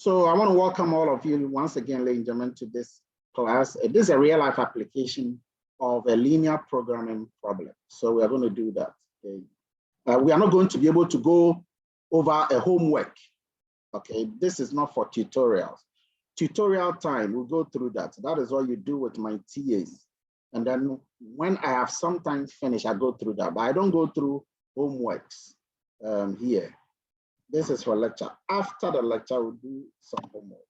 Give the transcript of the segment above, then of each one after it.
So I want to welcome all of you once again, ladies and gentlemen, to this class. This is a real life application of a linear programming problem. So we are going to do that. Okay. We are not going to be able to go over a homework. Okay, this is not for tutorials. Tutorial time, we'll go through that. That is what you do with my TAs. And then when I have sometimes finished, I go through that, but I don't go through homeworks here. This is for lecture. After the lecture, we'll do some homework.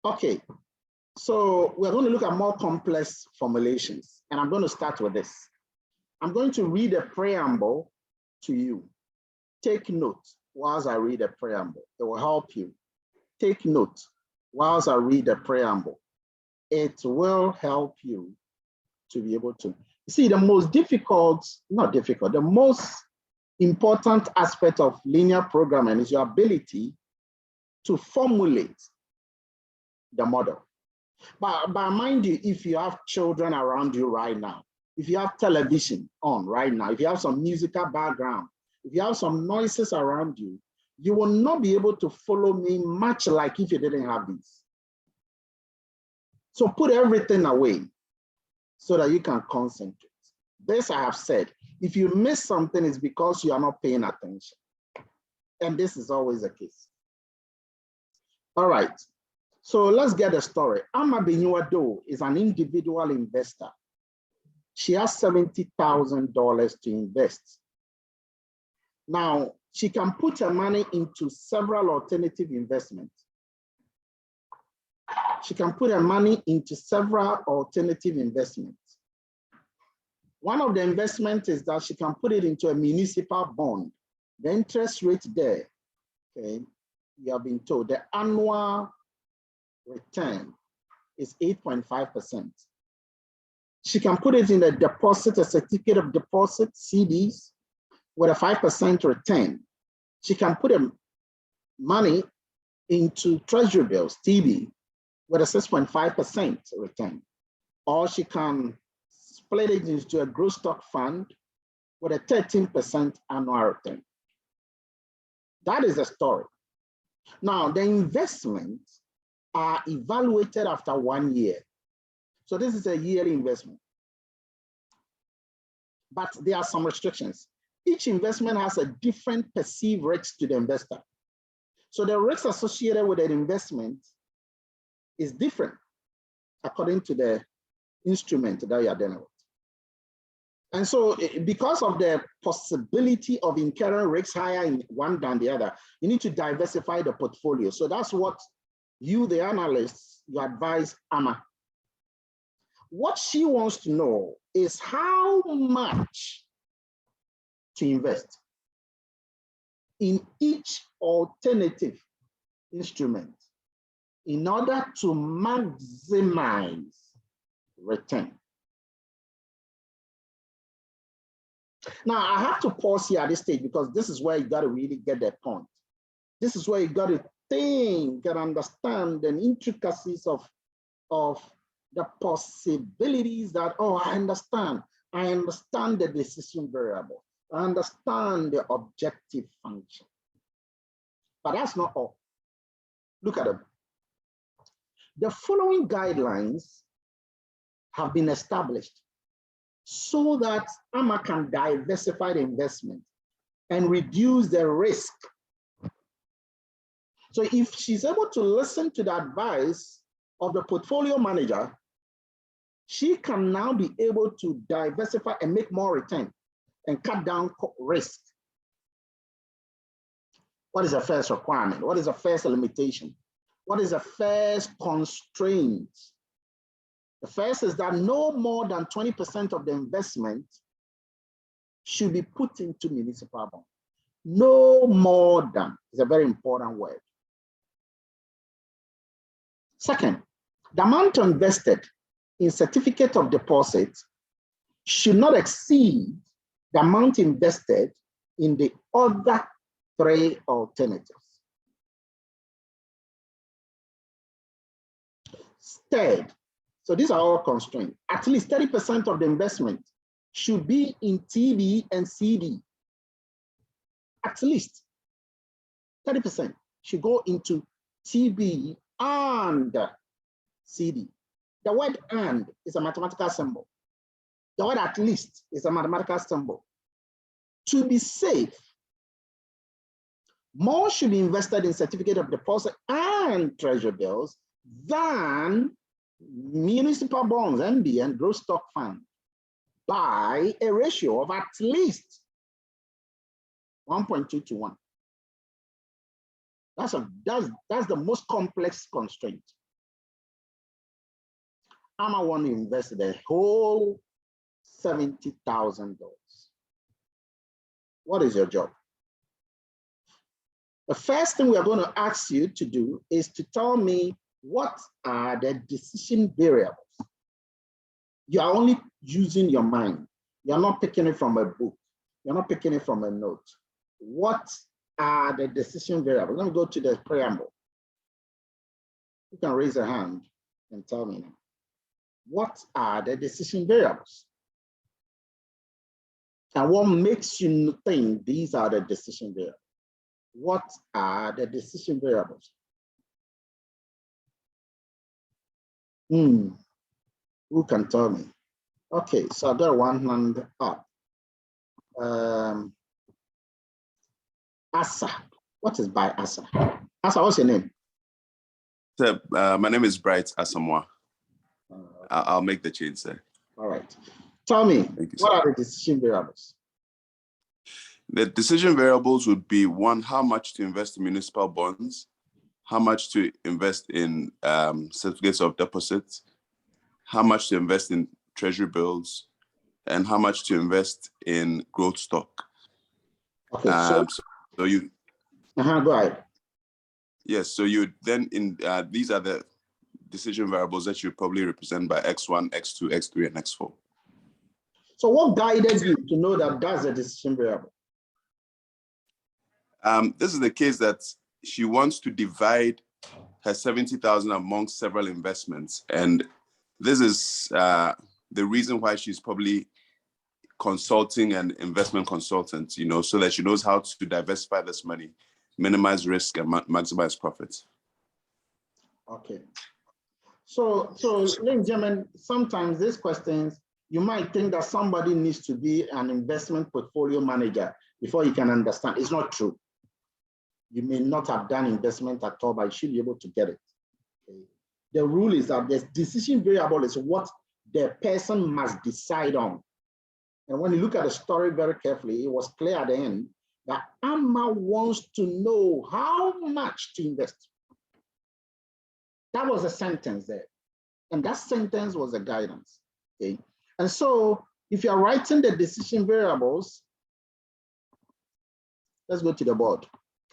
Okay, so we're going to look at more complex formulations, and I'm going to start with this. I'm going to read a preamble to you. Take note whilst I read a preamble. It will help you. Take note whilst I read the preamble. It will help you to be able to see the most difficult, not difficult, the most important aspect of linear programming is your ability to formulate the model. But mind you, if you have children around you right now, if you have television on right now, if you have some musical background, if you have some noises around you, you will not be able to follow me much like if you didn't have these. So put everything away so that you can concentrate. This I have said, if you miss something, it's because you are not paying attention. And this is always the case. All right, so let's get the story. Ama Benyuado is an individual investor. She has $70,000 to invest. Now, she can put her money into several alternative investments. She can put her money into several alternative investments. One of the investments is that she can put it into a municipal bond. The interest rate there, okay, you have been told the annual return is 8.5%. She can put it in a deposit, a certificate of deposit, CDs, with a 5% return. She can put her money into treasury bills, TB, with a 6.5% return. Or she can split it into a growth stock fund with a 13% annual return. That is the story. Now, the investments are evaluated after 1 year. So this is a yearly investment. But there are some restrictions. Each investment has a different perceived risk to the investor. So the risk associated with an investment is different according to the instrument that you are dealing with. And so because of the possibility of incurring risks higher in one than the other, you need to diversify the portfolio. So that's what you, the analysts, you advise Ama. What she wants to know is how much to invest in each alternative instrument in order to maximize return. Now, I have to pause here at this stage because this is where you got to really get the point. This is where you got to think and understand the intricacies of the possibilities that, oh, I understand the decision variable. I understand the objective function. But that's not all. Look at them. The following guidelines have been established so that Ama can diversify the investment and reduce the risk. So if she's able to listen to the advice of the portfolio manager, she can now be able to diversify and make more return and cut down risk. What is the first requirement? What is the first limitation? What is the first constraint? The first is that no more than 20% of the investment should be put into municipal bond. No more than is a very important word. Second, the amount invested in certificate of deposit should not exceed the amount invested in the other three alternatives. Third, so these are all constraints. At least 30% of the investment should be in TB and CD. At least 30%. should go into TB and CD. The word and is a mathematical symbol. The word at least is a mathematical symbol. To be safe, more should be invested in certificate of deposit and treasury bills than municipal bonds, MB, and growth stock fund by a ratio of at least 1.2 to 1. That's the most complex constraint. I want to invest the whole $70,000. What is your job? The first thing we are going to ask you to do is to tell me what are the decision variables. You are only using your mind. You're not picking it from a book. You're not picking it from a note. What are the decision variables? Let me go to the preamble. You can raise a hand and tell me now. What are the decision variables? And what makes you think these are the decision variables? What are the decision variables? Who can tell me? Okay, so I got one hand up. Asa, what is by Asa? Asa, what's your name? Sir, my name is Bright Asamoah. I'll make the change, sir. All right. Tell me, what are the decision variables? The decision variables would be one, how much to invest in municipal bonds, how much to invest in certificates of deposit, how much to invest in treasury bills, and how much to invest in growth stock. Okay, so you. Go ahead. Yes, so you then these are the decision variables that you probably represent by X1, X2, X3, and X4. So what guided you to know that that's a decision variable? This is the case that she wants to divide her 70,000 amongst several investments. And this is the reason why she's probably consulting an investment consultant, so that she knows how to diversify this money, minimize risk, and maximize profits. Okay. So ladies and gentlemen, sometimes these questions, you might think that somebody needs to be an investment portfolio manager before you can understand. It's not true. You may not have done investment at all, but you should be able to get it. Okay. The rule is that the decision variable is what the person must decide on. And when you look at the story very carefully, it was clear at the end that Amma wants to know how much to invest. That was a sentence there. And that sentence was a guidance. Okay. And so if you're writing the decision variables, let's go to the board.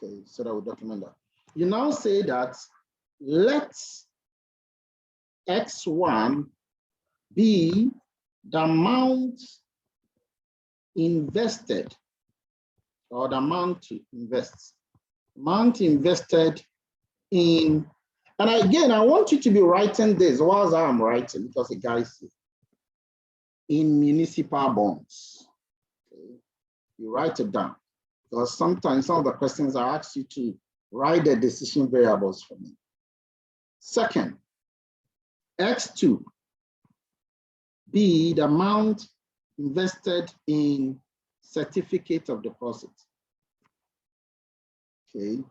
Okay, so that we document that. You now say that let X1 be the amount invested, or the amount to invest. Amount invested in, and again, I want you to be writing this whilst I'm writing, because the guys in municipal bonds. Okay. You write it down. Because sometimes some of the questions I ask you to write the decision variables for me. Second, X2 be the amount invested in certificate of deposit. Okay,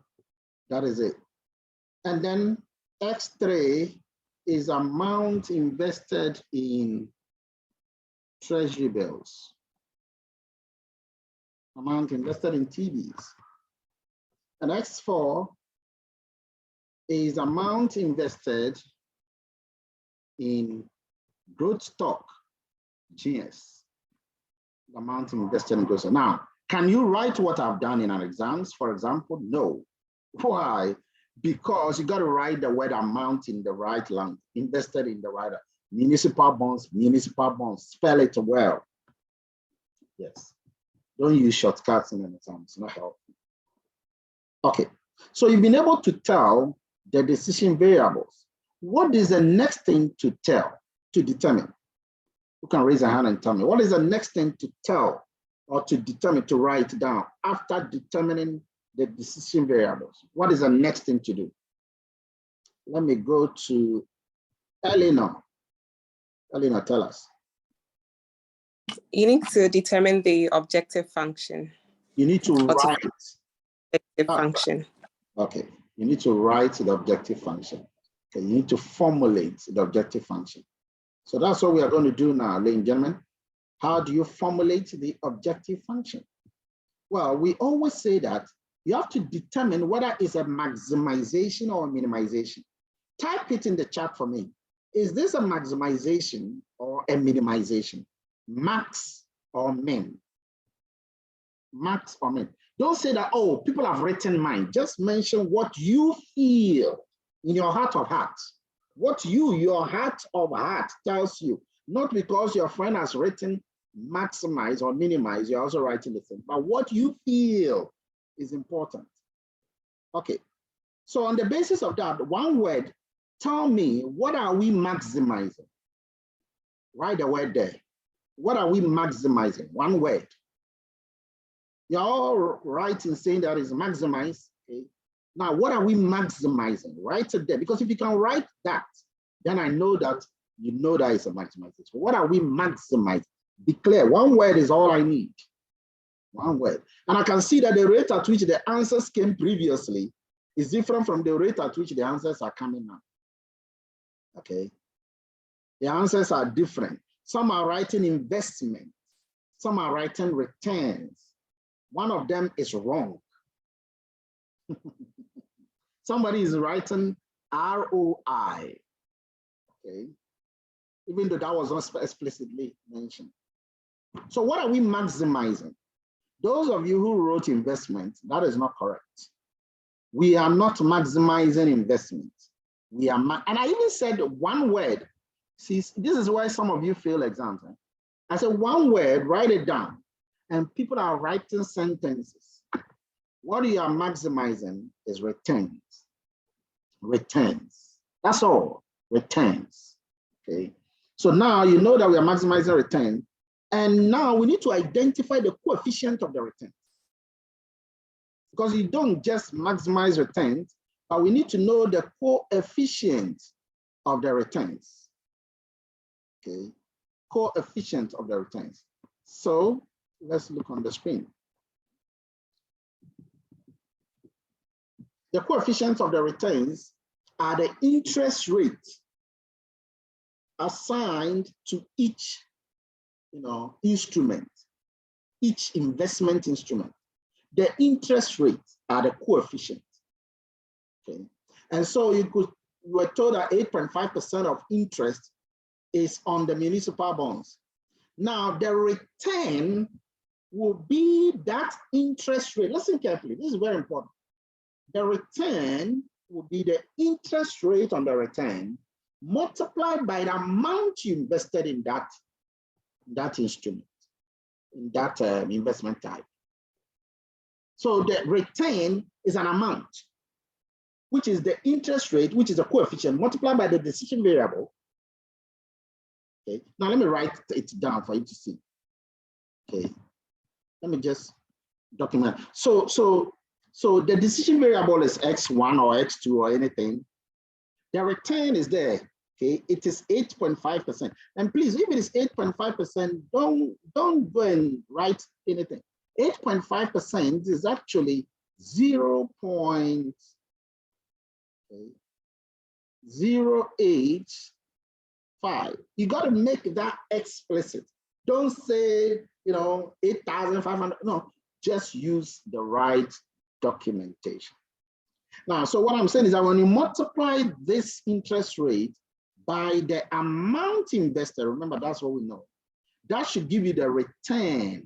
that is it. And then X3 is amount invested in treasury bills. Amount invested in TBs. And X4 is amount invested in growth stock, GS. The amount invested in growth stock. Now, can you write what I've done in our exams, for example? No. Why? Because you got to write the word amount in the right line, invested in the right, municipal bonds, spell it well. Yes. Don't use shortcuts in an exam, it's not helpful. Okay, so you've been able to tell the decision variables. What is the next thing to tell, to determine? You can raise a hand and tell me, what is the next thing to tell or to determine, to write down after determining the decision variables. What is the next thing to do? Let me go to Eleanor. Eleanor, tell us. You need to determine the objective function. You need to write. Objective function. Okay, you need to write the objective function. Okay, you need to formulate the objective function. So that's what we are going to do now, ladies and gentlemen. How do you formulate the objective function? Well, we always say that you have to determine whether it's a maximization or a minimization. Type it in the chat for me. Is this a maximization or a minimization? Max or min? Max or min? Don't say that, oh, people have written mine. Just mention what you feel in your heart of hearts. What your heart of heart tells you. Not because your friend has written maximize or minimize, you're also writing the same. But what you feel is important. Okay. So on the basis of that, one word, tell me, what are we maximizing? Write the word there. What are we maximizing? One word. You're all right in saying that is maximize. Okay. Now, what are we maximizing? Write it there, because if you can write that, then I know that you know that is a maximization. What are we maximizing? Declare. One word is all I need. One word. And I can see that the rate at which the answers came previously is different from the rate at which the answers are coming now. Okay. The answers are different. Some are writing investment. Some are writing returns. One of them is wrong. Somebody is writing ROI. Okay. Even though that was not explicitly mentioned. So what are we maximizing? Those of you who wrote investment, that is not correct. We are not maximizing investment. We are, and I even said one word. See, this is why some of you fail exams. Right? I said one word, write it down. And people are writing sentences. What you are maximizing is returns. Returns. That's all. Returns. Okay. So now you know that we are maximizing return. And now we need to identify the coefficient of the returns. Because you don't just maximize returns, but we need to know the coefficient of the returns. Okay, coefficient of the returns. So let's look on the screen. The coefficients of the returns are the interest rate assigned to each instrument, each investment instrument. The interest rates are the coefficient. Okay. And so you were told that 8.5% of interest is on the municipal bonds. Now the return will be that interest rate. Listen carefully, this is very important. The return will be the interest rate on the return multiplied by the amount you invested in that instrument, in that investment type. So the return is an amount, which is the interest rate, which is a coefficient multiplied by the decision variable. Okay, now let me write it down for you to see. Okay, let me just document. So the decision variable is X1 or X2 or anything. The return is there. Okay, it is 8.5%. And please, if it is 8.5%, don't go and write anything. 8.5% is actually 0.085. You got to make that explicit. Don't say, 8,500. No, just use the right documentation. Now, so what I'm saying is that when you multiply this interest rate by the amount invested, remember that's what we know, that should give you the return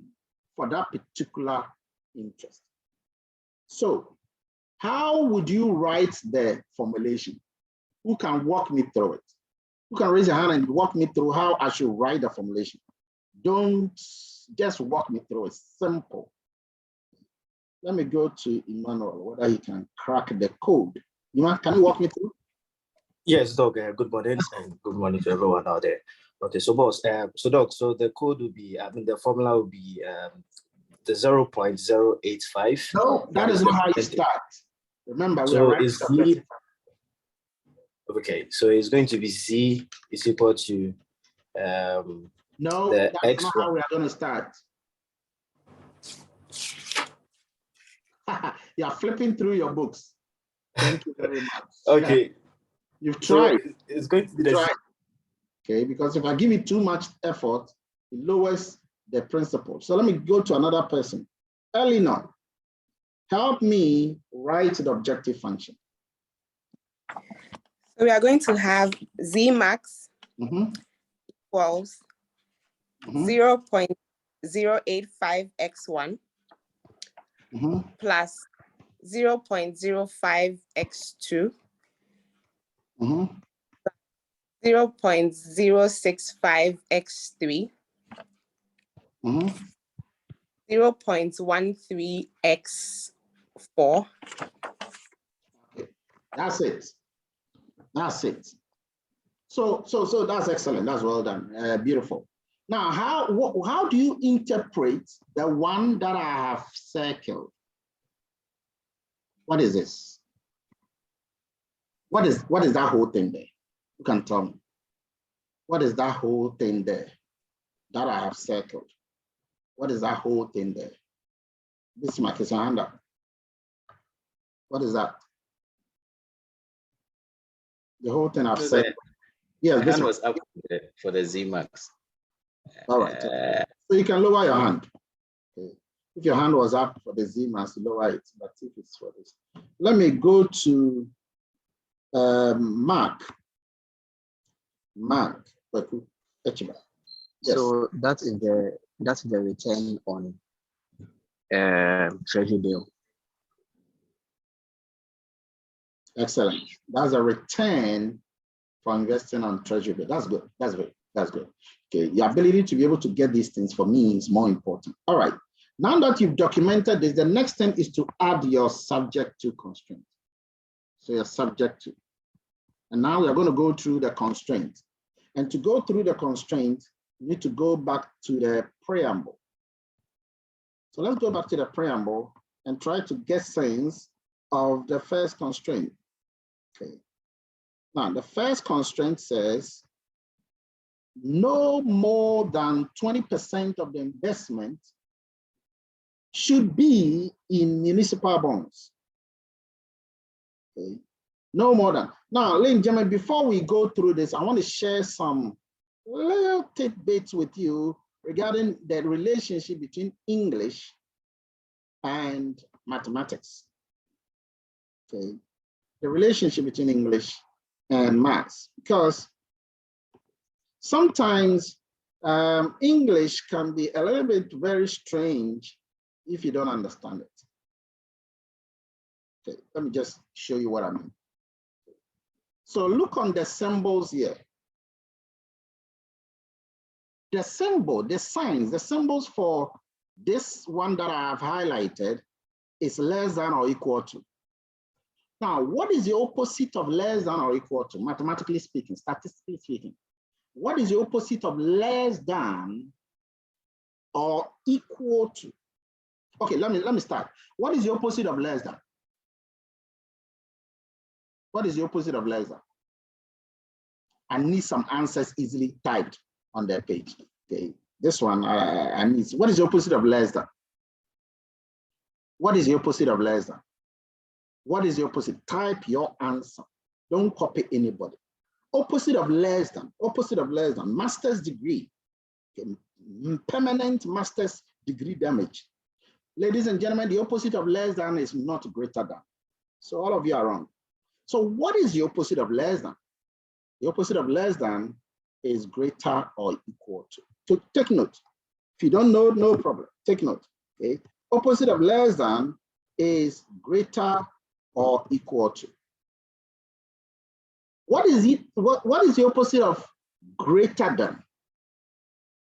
for that particular interest. So how would you write the formulation? Who can walk me through it? Who can raise a hand and walk me through how I should write the formulation? Don't just walk me through it, simple. Let me go to Emmanuel, whether he can crack the code. Emmanuel, can you walk me through? Yes, Doc. Good morning, and good morning to everyone out there. Okay, so boss, so Doc, so the code will be, the formula will be the 0.085. No, that is not how you start. Remember, we are writing Z. Okay, so it's going to be Z is equal to no, the that's not how we are going to start. You are flipping through your books. Thank you very much. Okay. Yeah. You've tried. So it's going to be the okay, because if I give it too much effort, it lowers the principle. So let me go to another person. Eleanor, help me write the objective function. So we are going to have Z max equals 0.085x1 plus 0.05x2 0.065x3 0.13x4. Okay. That's it. That's it. So that's excellent. That's well done. Beautiful. Now, how do you interpret the one that I have circled? What is this? What is that whole thing there? You can tell me. What is that whole thing there that I have circled? What is that whole thing there? This mark is your hand up. What is that? The whole thing I've said. Yes, my hand was up for the Z max. All right. So you can lower your hand. Okay. If your hand was up for the Z max, lower it. But if it's for this, let me go to Mark. Mark. Yes. So that is the return on treasury bill. Excellent. That's a return for investing on treasury bill. That's good. That's good. That's good. Okay. The ability to be able to get these things for me is more important. All right. Now that you've documented this, the next thing is to add your subject to constraint. So your subject to. And now we are going to go through the constraint. And to go through the constraint, you need to go back to the preamble. So let's go back to the preamble and try to get sense of the first constraint. Okay. Now, the first constraint says no more than 20% of the investment should be in municipal bonds. Okay. No more than. Now, ladies and gentlemen, before we go through this, I want to share some little tidbits with you regarding the relationship between English and mathematics. Okay. The relationship between English and maths, because sometimes English can be a little bit very strange if you don't understand it. Okay, let me just show you what I mean. So look on the symbols here. The symbol, the signs, the symbols for this one that I have highlighted is less than or equal to. Now, what is the opposite of less than or equal to, mathematically speaking, statistically speaking? What is the opposite of less than or equal to? Okay, let me start. What is the opposite of less than? What is the opposite of less than? I need some answers easily typed on their page. Okay, this one I need. What is the opposite of less than? What is the opposite of less than? What is the opposite? Type your answer. Don't copy anybody. Opposite of less than, master's degree, okay, permanent master's degree damage. Ladies and gentlemen, the opposite of less than is not greater than. So all of you are wrong. So what is the opposite of less than? The opposite of less than is greater or equal to. So take note. If you don't know, no problem. Take note. Okay. Opposite of less than is greater or equal to. What is it? What is the opposite of greater than?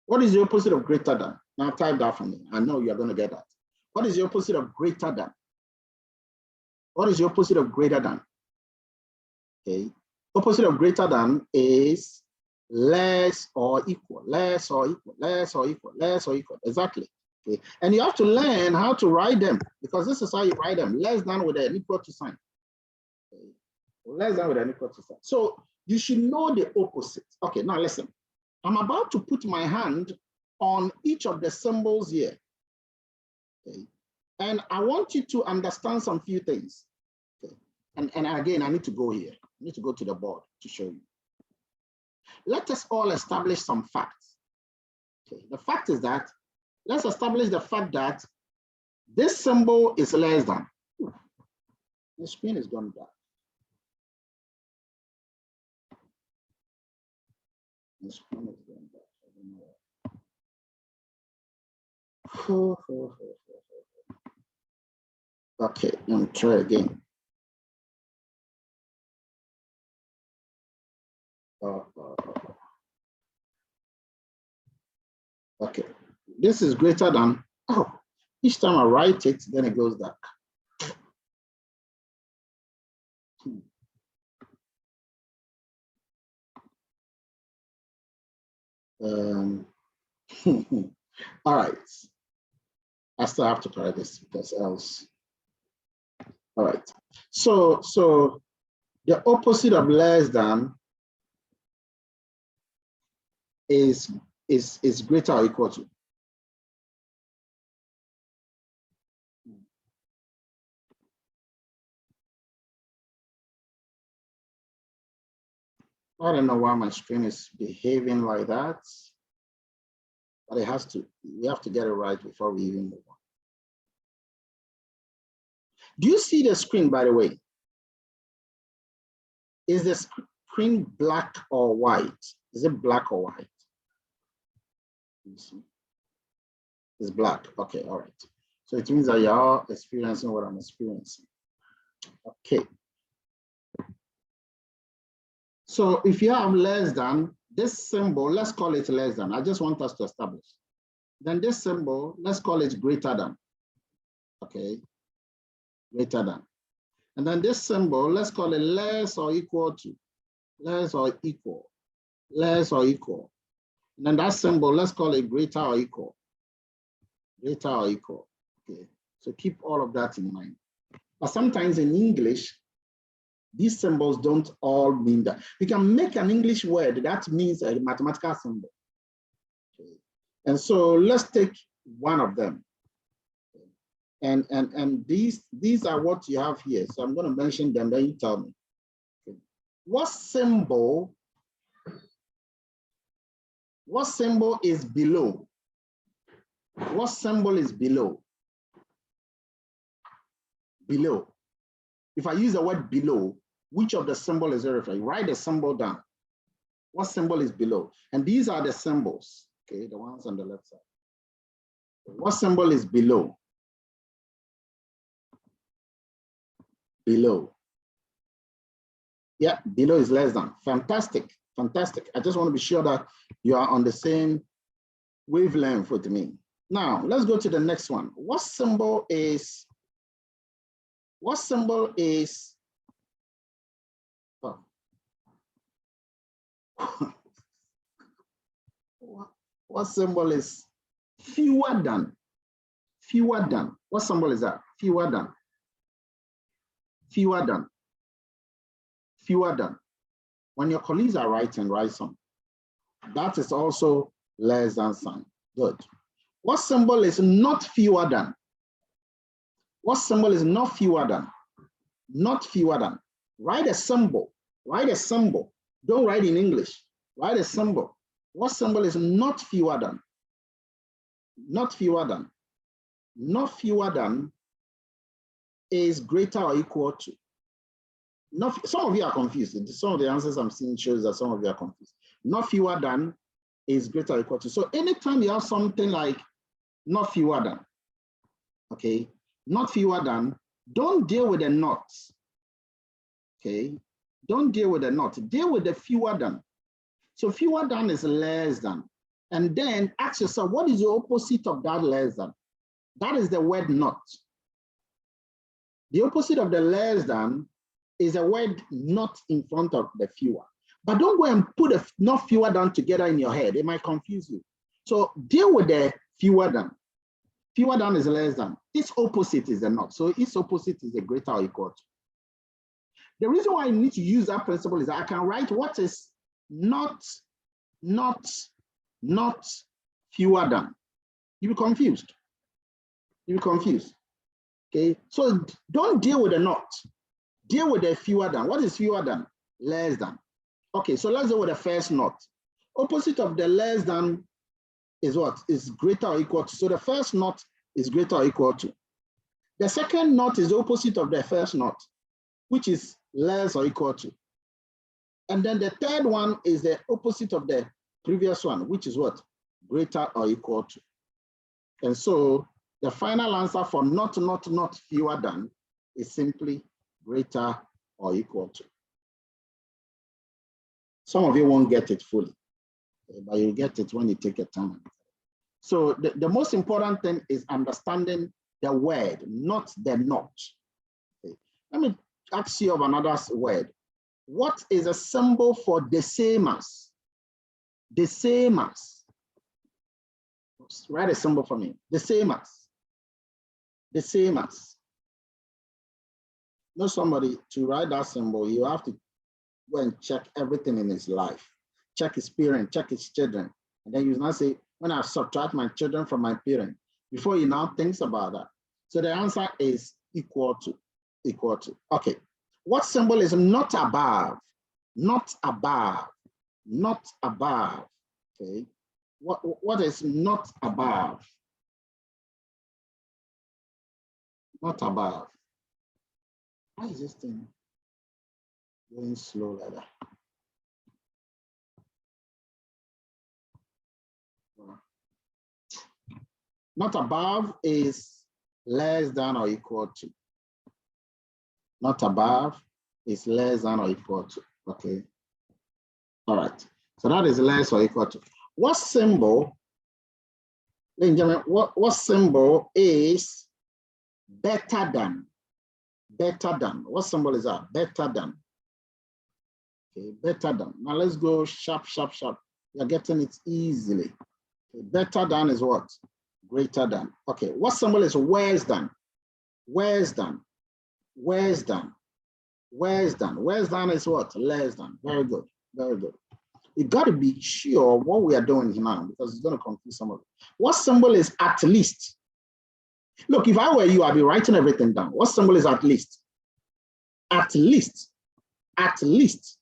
What is the opposite of greater than? Now type that for me. I know you're going to get that. What is the opposite of greater than? What is the opposite of greater than? Okay. Opposite of greater than is less or equal, less or equal, less or equal, less or equal. Exactly. Okay, and you have to learn how to write them, because this is how you write them: less than with an equal to sign. Okay. Less than with an equal to sign. So you should know the opposite. Okay, now listen. I'm about to put my hand on each of the symbols here. Okay. And I want you to understand some few things. Okay. And again, I need to go here. I need to go to the board to show you. Let us all establish some facts. Okay. The fact is that, let's establish the fact that this symbol is less than. The screen is gone dark. The screen is gone dark. I don't know. Okay, let me try again. Okay, this is greater than, oh, each time I write it, then it goes dark. All right, I still have to try this because else. All right, so the opposite of less than is greater or equal to. I don't know why my screen is behaving like that, but it has to. We have to get it right before we even move on. Do you see the screen, by the way? Is the screen black or white? Is it black or white? It's black. Okay, all right. So it means that you are experiencing what I'm experiencing. Okay. So if you have less than, this symbol, let's call it less than. I just want us to establish. Then this symbol, let's call it greater than. Okay, greater than. And then this symbol, let's call it less or equal to. Less or equal. Less or equal. And then that symbol, let's call it greater or equal. Greater or equal. Okay, so keep all of that in mind. But sometimes in English, these symbols don't all mean that. You can make an English word that means a mathematical symbol. Okay. And so let's take one of them. And these are what you have here. So I'm going to mention them, then you tell me. Okay. What symbol is below? What symbol is below? Below. If I use the word below, which of the symbol is it referring? Write the symbol down. What symbol is below? And these are the symbols, okay, the ones on the left side. What symbol is below? Below. Yeah, below is less than. Fantastic, fantastic. I just want to be sure that you are on the same wavelength with me. Now, let's go to the next one. What symbol is oh. What symbol is fewer than? Fewer than. What symbol is that? Fewer than. Fewer than. Fewer than. When your colleagues are writing, write some. That is also less than sign. Good. What symbol is not fewer than? What symbol is not fewer than? Not fewer than. Write a symbol. Write a symbol. Don't write in English. Write a symbol. What symbol is not fewer than? Not fewer than. Not fewer than is greater or equal to. Not, some of you are confused. Some of the answers I'm seeing shows that some of you are confused. Not fewer than is greater or equal to. So anytime you have something like not fewer than, okay, not fewer than, don't deal with the not, okay? Don't deal with the not, deal with the fewer than. So fewer than is less than. And then ask yourself, what is the opposite of that less than? That is the word not. The opposite of the less than is a word not in front of the fewer. But don't go and put a not fewer than together in your head. It might confuse you. So deal with the fewer than. Fewer than is less than. Its opposite is a not. So its opposite is a greater or equal to. The reason why I need to use that principle is that I can write what is not fewer than. You'll be confused. You'll be confused. Okay, so don't deal with the not. Deal with the fewer than. What is fewer than? Less than. Okay, so let's deal with the first not. Opposite of the less than is what? Is greater or equal to. So the first not is greater or equal to. The second not is the opposite of the first not, which is less or equal to. And then the third one is the opposite of the previous one, which is what? Greater or equal to. And so the final answer for not fewer than is simply greater or equal to. Some of you won't get it fully, but you'll get it when you take your time. So the most important thing is understanding the word, not the not. Okay. Let me ask you of another word. What is a symbol for the same as? The same as. Write a symbol for me. The same as. The same as. Know somebody to write that symbol, you have to go and check everything in his life. Check his parents, check his children. And then you now say, when I subtract my children from my parents, before you now think about that. So the answer is equal to, equal to. Okay. What symbol is not above? Not above, not above. Okay. What is not above? Not above. Why is this thing going slow like that? Not above is less than or equal to. Not above is less than or equal to. Okay. All right. So that is less or equal to. What symbol, ladies and gentlemen, what symbol is better than? Better than. What symbol is that? Better than. Okay, better than. Now let's go sharp, sharp, sharp. You're getting it easily. Okay, better than is what? Greater than. Okay, what symbol is worse than? Worse than. Worse than. Worse than. Worse than is what? Less than. Very good. Very good. You got to be sure what we are doing here now because it's going to confuse some of it. What symbol is at least? Look, if I were you, I'd be writing everything down. What symbol is at least? At least. At least.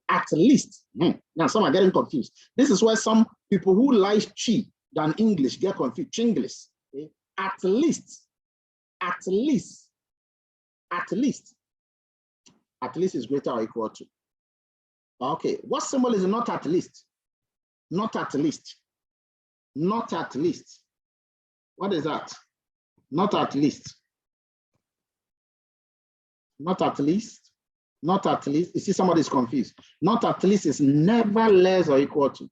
At least. Now, some are getting confused. This is where some people who like chi than English get confused. Chinglish. Okay? At least. At least. At least. At least is greater or equal to. Okay. What symbol is not at least? Not at least. Not at least. What is that? Not at least. Not at least. Not at least. You see, somebody is confused. Not at least is never less or equal to.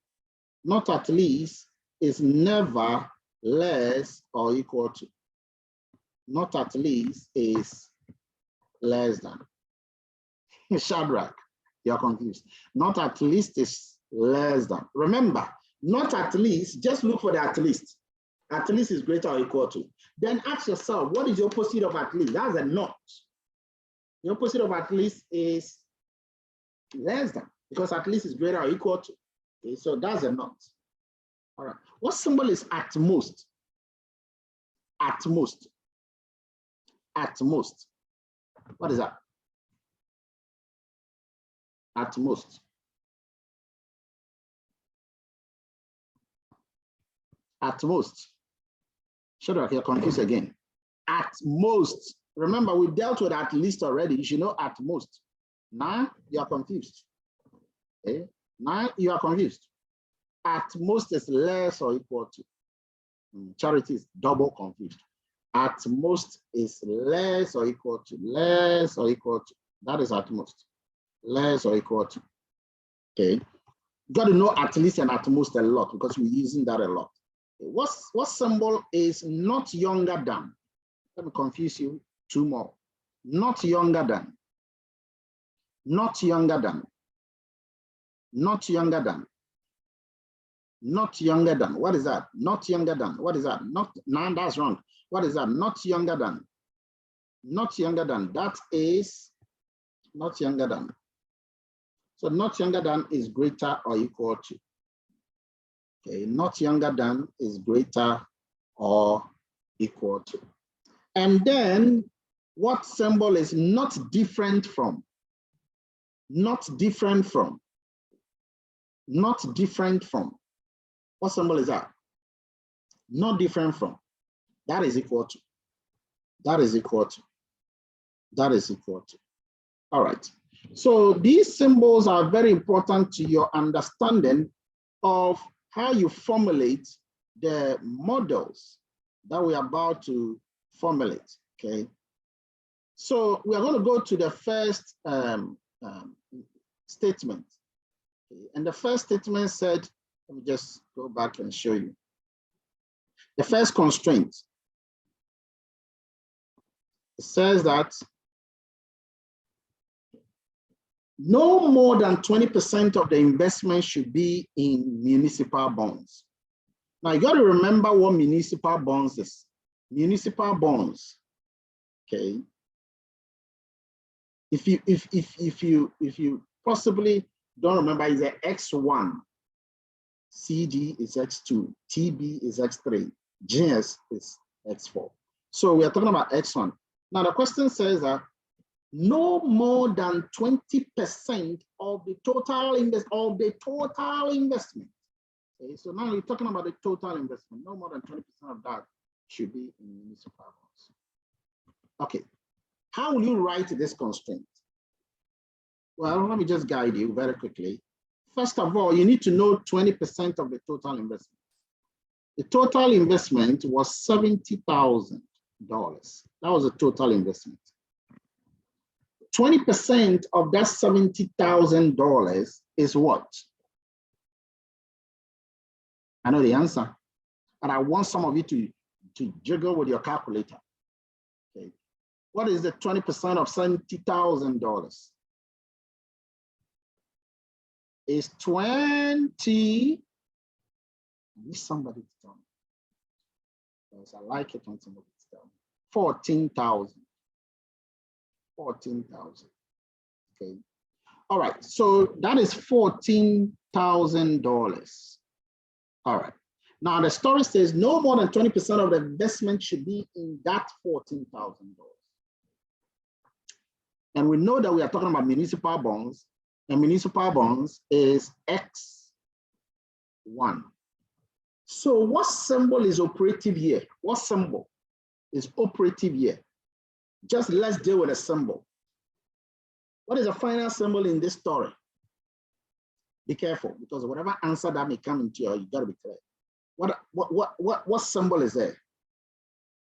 Not at least is never less or equal to. Not at least is less than. Shadrach, you're confused. Not at least is less than. Remember, not at least, just look for the at least. At least is greater or equal to. Then ask yourself, what is the opposite of at least? That's a not. The opposite of at least is less than, because at least is greater or equal to. Okay, so that's a not. All right. What symbol is at most? At most. At most. What is that? At most. At most. Shadrach, you're confused again. At most. Remember, we dealt with at least already. You should know at most. Now you are confused. Okay? Now you are confused. At most is less or equal to. Charity is double confused. At most is less or equal to. Less or equal to. That is at most. Less or equal to. Okay. You got to know at least and at most a lot because we're using that a lot. What symbol is not younger than? Let me confuse you two more. Not younger than. Not younger than. Not younger than. Not younger than. What is that? Not younger than. What is that? Not, no, that's wrong. What is that? Not younger than. Not younger than. That is not younger than. So not younger than is greater or equal to. Okay, not younger than is greater or equal to. And then what symbol is not different from? Not different from. Not different from. What symbol is that? Not different from. That is equal to. That is equal to. That is equal to. All right. So these symbols are very important to your understanding of how you formulate the models that we are about to formulate. Okay. So we are going to go to the first statement. And the first statement said, let me just go back and show you. The first constraint, it says that no more than 20% of the investment should be in municipal bonds. Now you got to remember what municipal bonds is. Municipal bonds, okay. If you possibly don't remember, is a X1, CD is X2, TB is X3, GS is X4. So we are talking about X1. Now the question says that no more than 20% of the total investment. Okay, so now you're talking about the total investment. No more than 20% of that should be in municipal bonds. Okay, how will you write this constraint? Well, let me just guide you very quickly. First of all, you need to know 20% of the total investment. The total investment was $70,000. That was the total investment. 20% of that $70,000 is what? I know the answer, but I want some of you to jiggle with your calculator. Okay. What is the 20% of $70,000? Is 20. I need somebody to tell me. Because I like it when somebody tells me. 14,000. 14,000. Okay. All right. So that is $14,000. All right. Now the story says no more than 20% of the investment should be in that $14,000. And we know that we are talking about municipal bonds, and municipal bonds is X1. So what symbol is operative here? What symbol is operative here? Just let's deal with a symbol. What is the final symbol in this story? Be careful, because whatever answer that may come into you gotta be clear. What symbol is there?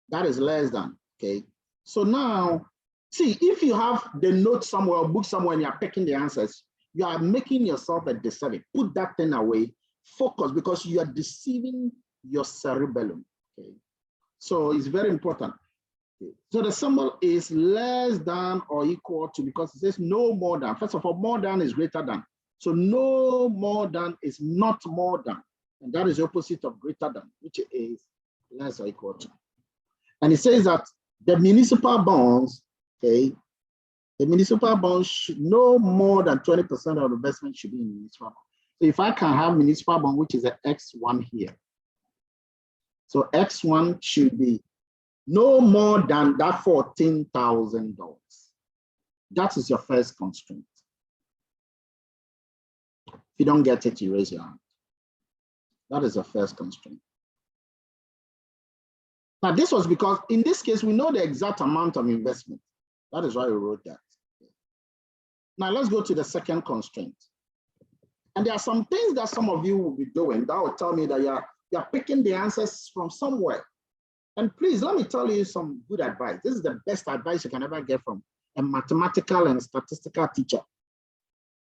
That is less than, okay? So now, see, if you have the note somewhere or book somewhere and you're picking the answers, you are making yourself a disservice. Put that thing away, focus, because you are deceiving your cerebellum, okay? So it's very important. Okay. So the symbol is less than or equal to, because it says no more than. First of all, more than is greater than. So no more than is not more than. And that is the opposite of greater than, which is less or equal to. And it says that the municipal bonds, okay, the municipal bonds should no more than 20% of the investment should be in municipal bonds. So if I can have municipal bond, which is an X1 here. So X1 should be no more than that $14,000. That is your first constraint. If you don't get it, you raise your hand. That is the first constraint. Now, this was because in this case, we know the exact amount of investment. That is why we wrote that. Now, let's go to the second constraint. And there are some things that some of you will be doing that will tell me that you're picking the answers from somewhere. And please, let me tell you some good advice. This is the best advice you can ever get from a mathematical and statistical teacher.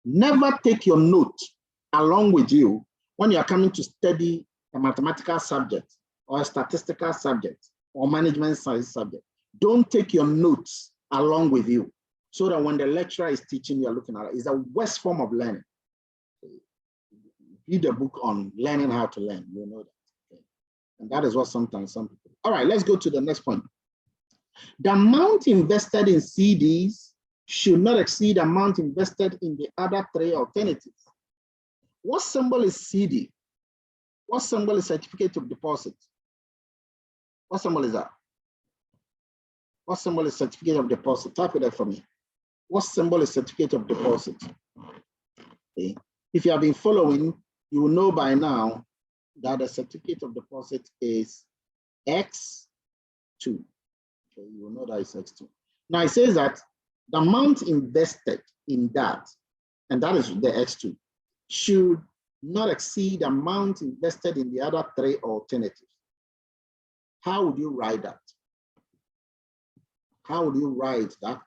Never take your note along with you when you're coming to study a mathematical subject or a statistical subject or management science subject. Don't take your notes along with you so that when the lecturer is teaching, you're looking at it. It's the worst form of learning. If read a book on learning how to learn. You know that. Okay. And that is what sometimes some people. All right, let's go to the next point. The amount invested in CDs should not exceed the amount invested in the other three alternatives. What symbol is CD? What symbol is certificate of deposit? What symbol is that? What symbol is certificate of deposit? Type it out for me. What symbol is certificate of deposit? Okay. If you have been following, you will know by now that the certificate of deposit is X2. Okay, you will know that it's X2. Now it says that the amount invested in that, and that is the X2, should not exceed the amount invested in the other three alternatives. How would you write that? How would you write that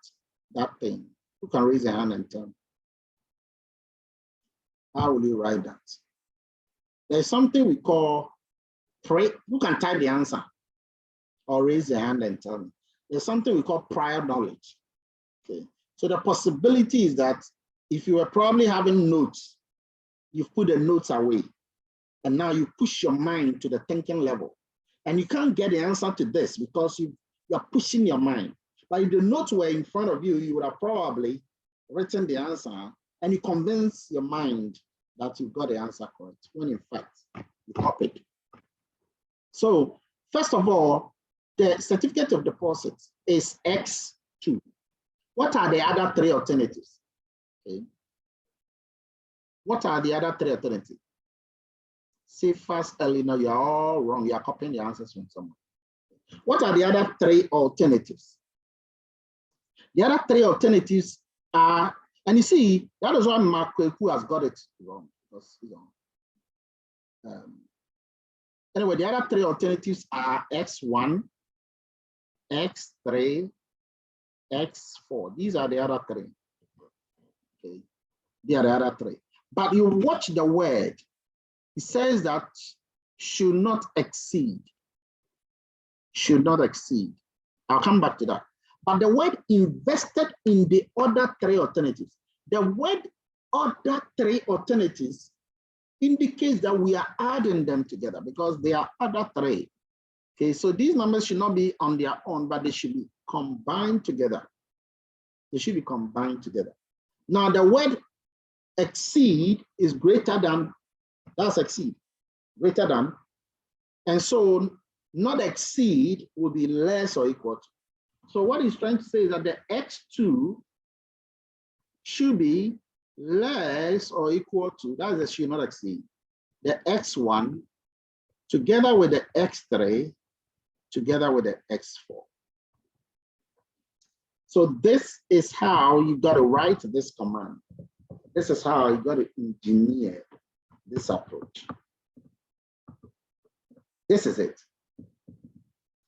thing? Who can raise a hand and tell me? How will you write that? There's something we call who can type the answer or raise your hand and tell me? There's something we call prior knowledge. Okay. So the possibility is that if you were probably having notes, you've put the notes away, and now you push your mind to the thinking level, and you can't get the answer to this because you're pushing your mind. But if the notes were in front of you, you would have probably written the answer, and you convince your mind that you've got the answer correct, when in fact, you copied. So first of all, the certificate of deposit is X2. What are the other three alternatives? Okay. What are the other three alternatives? Say fast, Eleanor, you're all wrong. You are copying the answers from someone. What are the other three alternatives? The other three alternatives are, and you see, that is why Mark who has got it wrong. Because, anyway, the other three alternatives are X1, X3, X4. These are the other three. Okay, they are the other three. But you watch the word. It says that should not exceed. Should not exceed. I'll come back to that. But the word invested in the other three alternatives. The word other three alternatives indicates that we are adding them together because they are other three. Okay, so these numbers should not be on their own, but they should be combined together. They should be combined together. Now the word exceed is greater than, that's exceed, greater than, and so not exceed will be less or equal to. So what he's trying to say is that the X2 should be less or equal to, that is the should not exceed, the X1 together with the X3 together with the X4. So this is how you got to write this command. This is how you got to engineer this approach. This is it.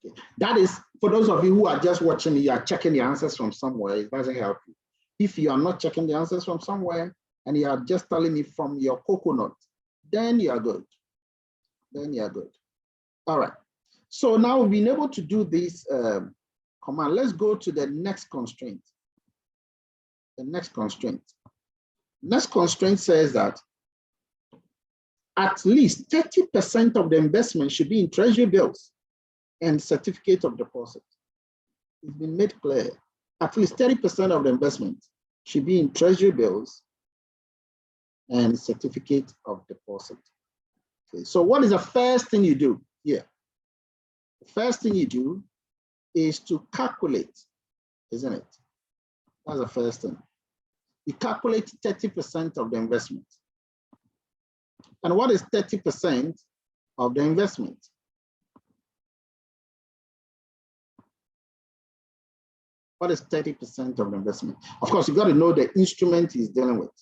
Okay. That is, for those of you who are just watching, you are checking the answers from somewhere, it doesn't help you. If you are not checking the answers from somewhere and you are just telling me from your coconut, then you are good. Then you are good. All right. So now we've been able to do this command. Let's go to the next constraint. The next constraint. Next constraint says that at least 30% of the investment should be in treasury bills and certificate of deposit. It's been made clear. At least 30% of the investment should be in treasury bills and certificate of deposit. Okay, so what is the first thing you do here? The first thing you do is to calculate, isn't it? That's the first thing. You calculate 30% of the investment. And what is 30% of the investment? What is 30% of the investment? Of course, you got to know the instrument he's dealing with.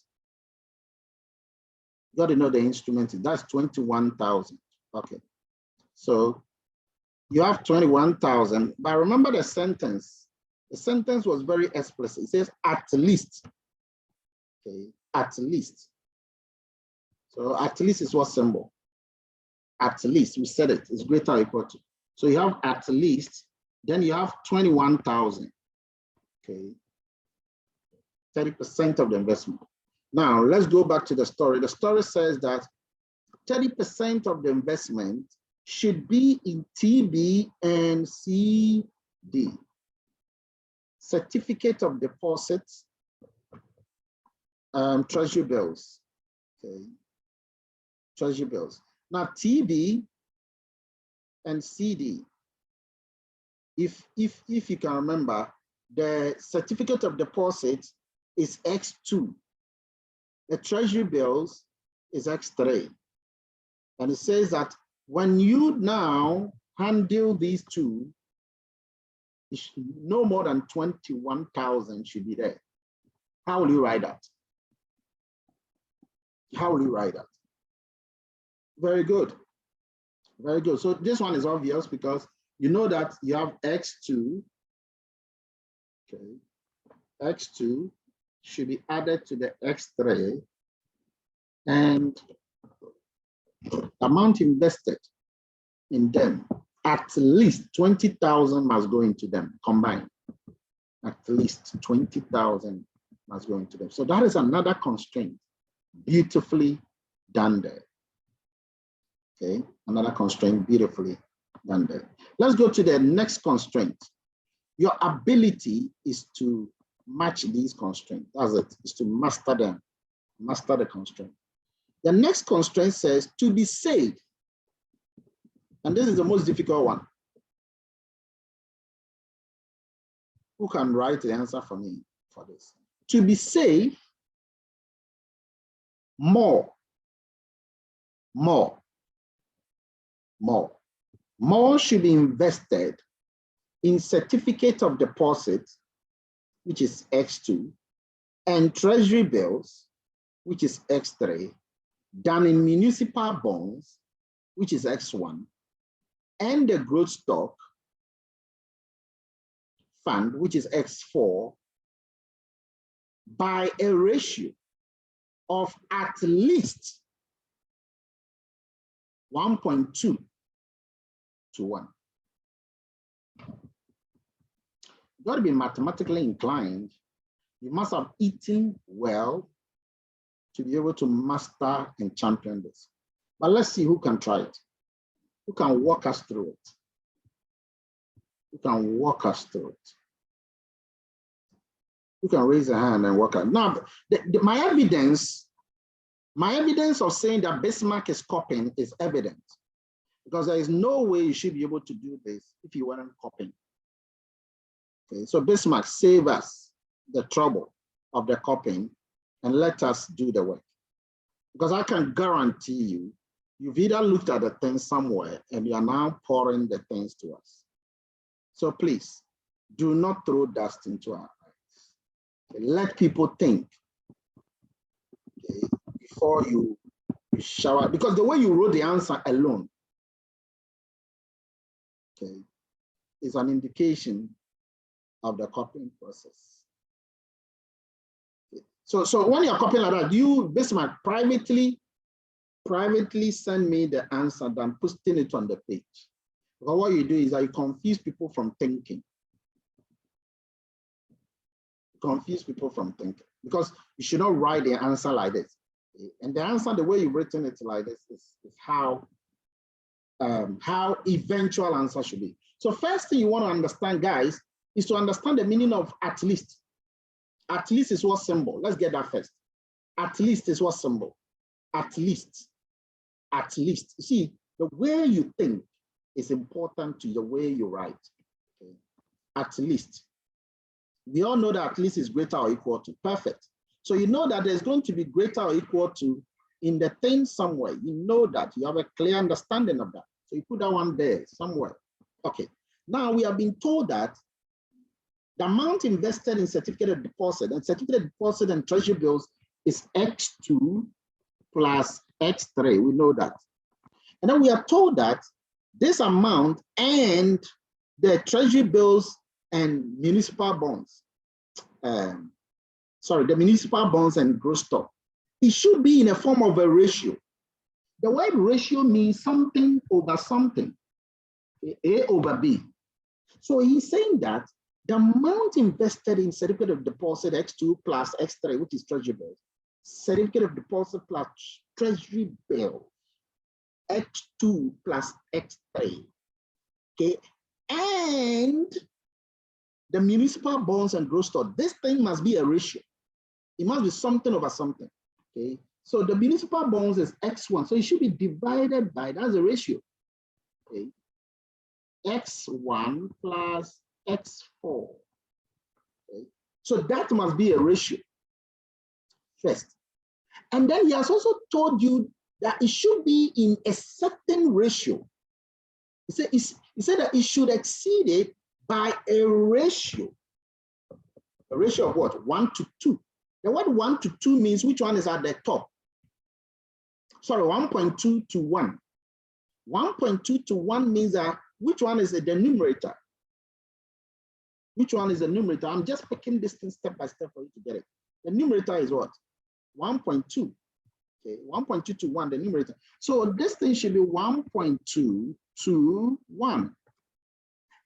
You got to know the instrument. That's 21,000. Okay. So you have 21,000, but remember the sentence. The sentence was very explicit. It says at least. Okay, at least. So at least is what symbol? At least, we said it, it's greater or equal to. So you have at least, then you have 21,000. Okay, 30% of the investment. Now let's go back to the story. The story says that 30% of the investment should be in TB and CD. Certificate of deposits, treasury bills. Okay, treasury bills. Now TB and CD. If you can remember, the certificate of deposit is X2. The treasury bills is X3. And it says that when you now handle these two, no more than 21,000 should be there. How will you write that? How will you write that? Very good. Very good. So this one is obvious because you know that you have X2. Okay. X2 should be added to the X3 and amount invested in them, at least 20,000 must go into them combined. At least 20,000 must go into them. So that is another constraint, beautifully done there. Okay, another constraint, beautifully done there. Let's go to the next constraint. Your ability is to match these constraints. That's it, is to master them, master the constraint. The next constraint says to be safe. And this is the most difficult one. Who can write the answer for me for this? To be safe, more should be invested in certificate of deposit, which is X2, and treasury bills, which is X3, than in municipal bonds, which is X1, and the growth stock fund, which is X4, by a ratio of at least 1.2 to 1. You've got to be mathematically inclined. You must have eaten well to be able to master and champion this. But let's see who can try it. Who can walk us through it? Who can walk us through it? Who can raise a hand and walk out? Now, my evidence of saying that Bismarck is copying is evident, because there is no way you should be able to do this if you weren't copying. Okay, so Bismarck, save us the trouble of the copying and let us do the work. Because I can guarantee you, you've either looked at the things somewhere and you are now pouring the things to us. So please, do not throw dust into our eyes. Okay, let people think, okay, before you shower, because the way you wrote the answer alone, okay, is an indication of the copying process. Okay. So when you're copying like that, you Bismarck privately send me the answer than posting it on the page. Because what you do is that you confuse people from thinking. Confuse people from thinking, because you should not write the answer like this. And the answer, the way you've written it like this, is how eventual answer should be. So first thing you want to understand, guys, is to understand the meaning of at least. At least is what symbol? Let's get that first. At least is what symbol? At least. At least. You see, the way you think is important to the way you write. Okay. At least. We all know that at least is greater or equal to. Perfect. So you know that there's going to be greater or equal to in the thing somewhere. You know that. You have a clear understanding of that. So you put that one there somewhere. Okay. Now we have been told that the amount invested in certificate of deposit and treasury bills is X2 plus X3. We know that. And then we are told that this amount and the treasury bills and municipal bonds, the municipal bonds and gross stock, it should be in a form of a ratio. The word ratio means something over something, A over B. So he's saying that the amount invested in certificate of deposit X2 plus X3, which is treasury bills, certificate of deposit plus treasury bill, X2 plus X3. Okay, and the municipal bonds and gross stock. This thing must be a ratio. It must be something over something. Okay, so the municipal bonds is X1, so it should be divided by, that's a ratio. Okay, X1 plus X4. Okay, so that must be a ratio first. And then he has also told you that it should be in a certain ratio. He said that it should exceed it by a ratio. A ratio of what? 1 to 2. Then what 1 to 2 means, which one is at the top? Sorry, 1.2 to 1. 1.2 to 1 means that which one is the numerator? Which one is the numerator? I'm just picking this thing step by step for you to get it. The numerator is what? 1.2. Okay, 1.2 to 1, the numerator. So this thing should be 1.2 to 1.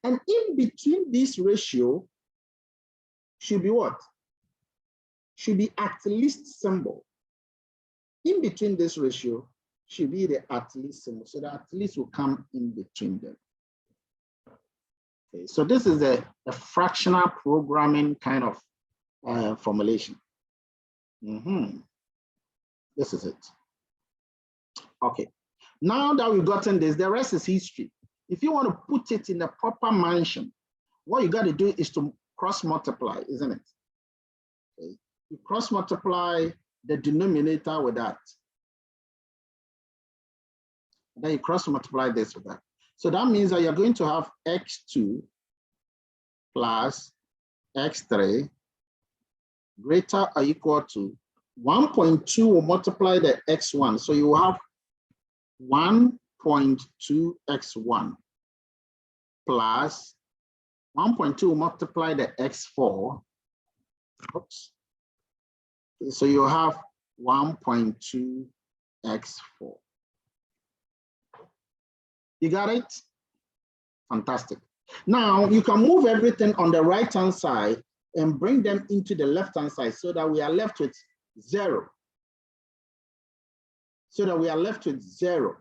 And in between this ratio should be what? Should be at least symbol. In between this ratio should be the at least symbol. So the at least will come in between them. Okay, so this is a fractional programming kind of formulation. This is it. Okay, now that we've gotten this, the rest is history. If you want to put it in the proper mansion, what you got to do is to cross multiply, isn't it? Okay. You cross multiply the denominator with that. Then you cross multiply this with that. So that means that you're going to have X2 plus X3 greater or equal to 1.2 will multiply the X1. So you will have 1.2 X1 plus 1.2 multiply the X4. Oops. So you have 1.2 X4. You got it? Fantastic. Now you can move everything on the right-hand side and bring them into the left-hand side so that we are left with 0. So that we are left with 0.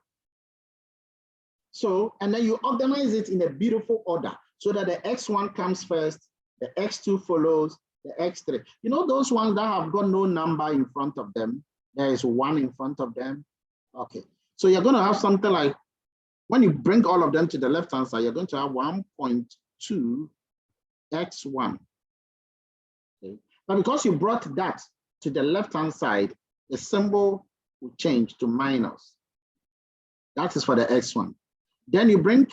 So, and then you organize it in a beautiful order so that the X1 comes first, the X2 follows, the X3. You know those ones that have got no number in front of them? There is 1 in front of them. Okay, so you're going to have something like, when you bring all of them to the left-hand side, you're going to have 1.2 X1. Okay. But because you brought that to the left-hand side, the symbol will change to minus. That is for the X1. Then you bring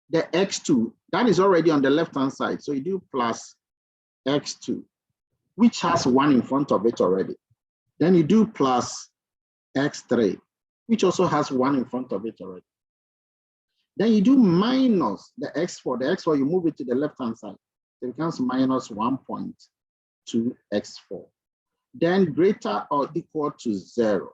the X2, that is already on the left-hand side. So you do plus X2, which has 1 in front of it already. Then you do plus X3, which also has 1 in front of it already. Then you do minus the X4. The X4, you move it to the left-hand side. It becomes minus 1.2 X4. Then greater or equal to 0.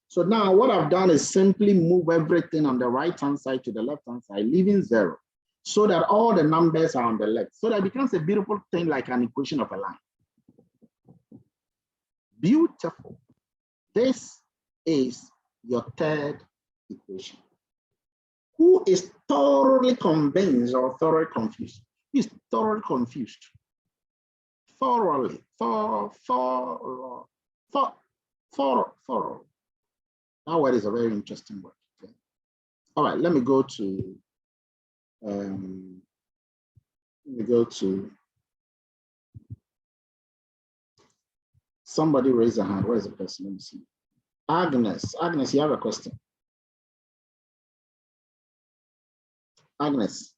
So now what I've done is simply move everything on the right-hand side to the left-hand side, leaving 0, so that all the numbers are on the left. So that it becomes a beautiful thing like an equation of a line. Beautiful. This is your third equation. Who is thoroughly convinced or thoroughly confused? Who is thoroughly confused? Thoroughly, thorough. That word is a very interesting word. Okay. All right, let me go to somebody raise a hand. Where is the person? Let me see. Agnes, you have a question. Agnes,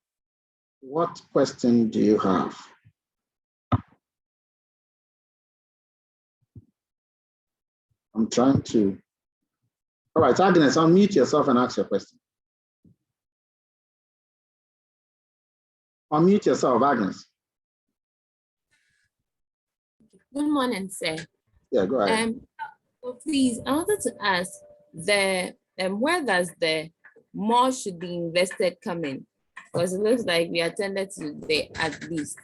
what question do you have? I'm trying to. All right, Agnes, unmute yourself and ask your question. Unmute yourself, Agnes. Good morning, sir. Yeah, go ahead. Please, I wanted to ask where does the more should be invested come in? Because it looks like we attended to the at least.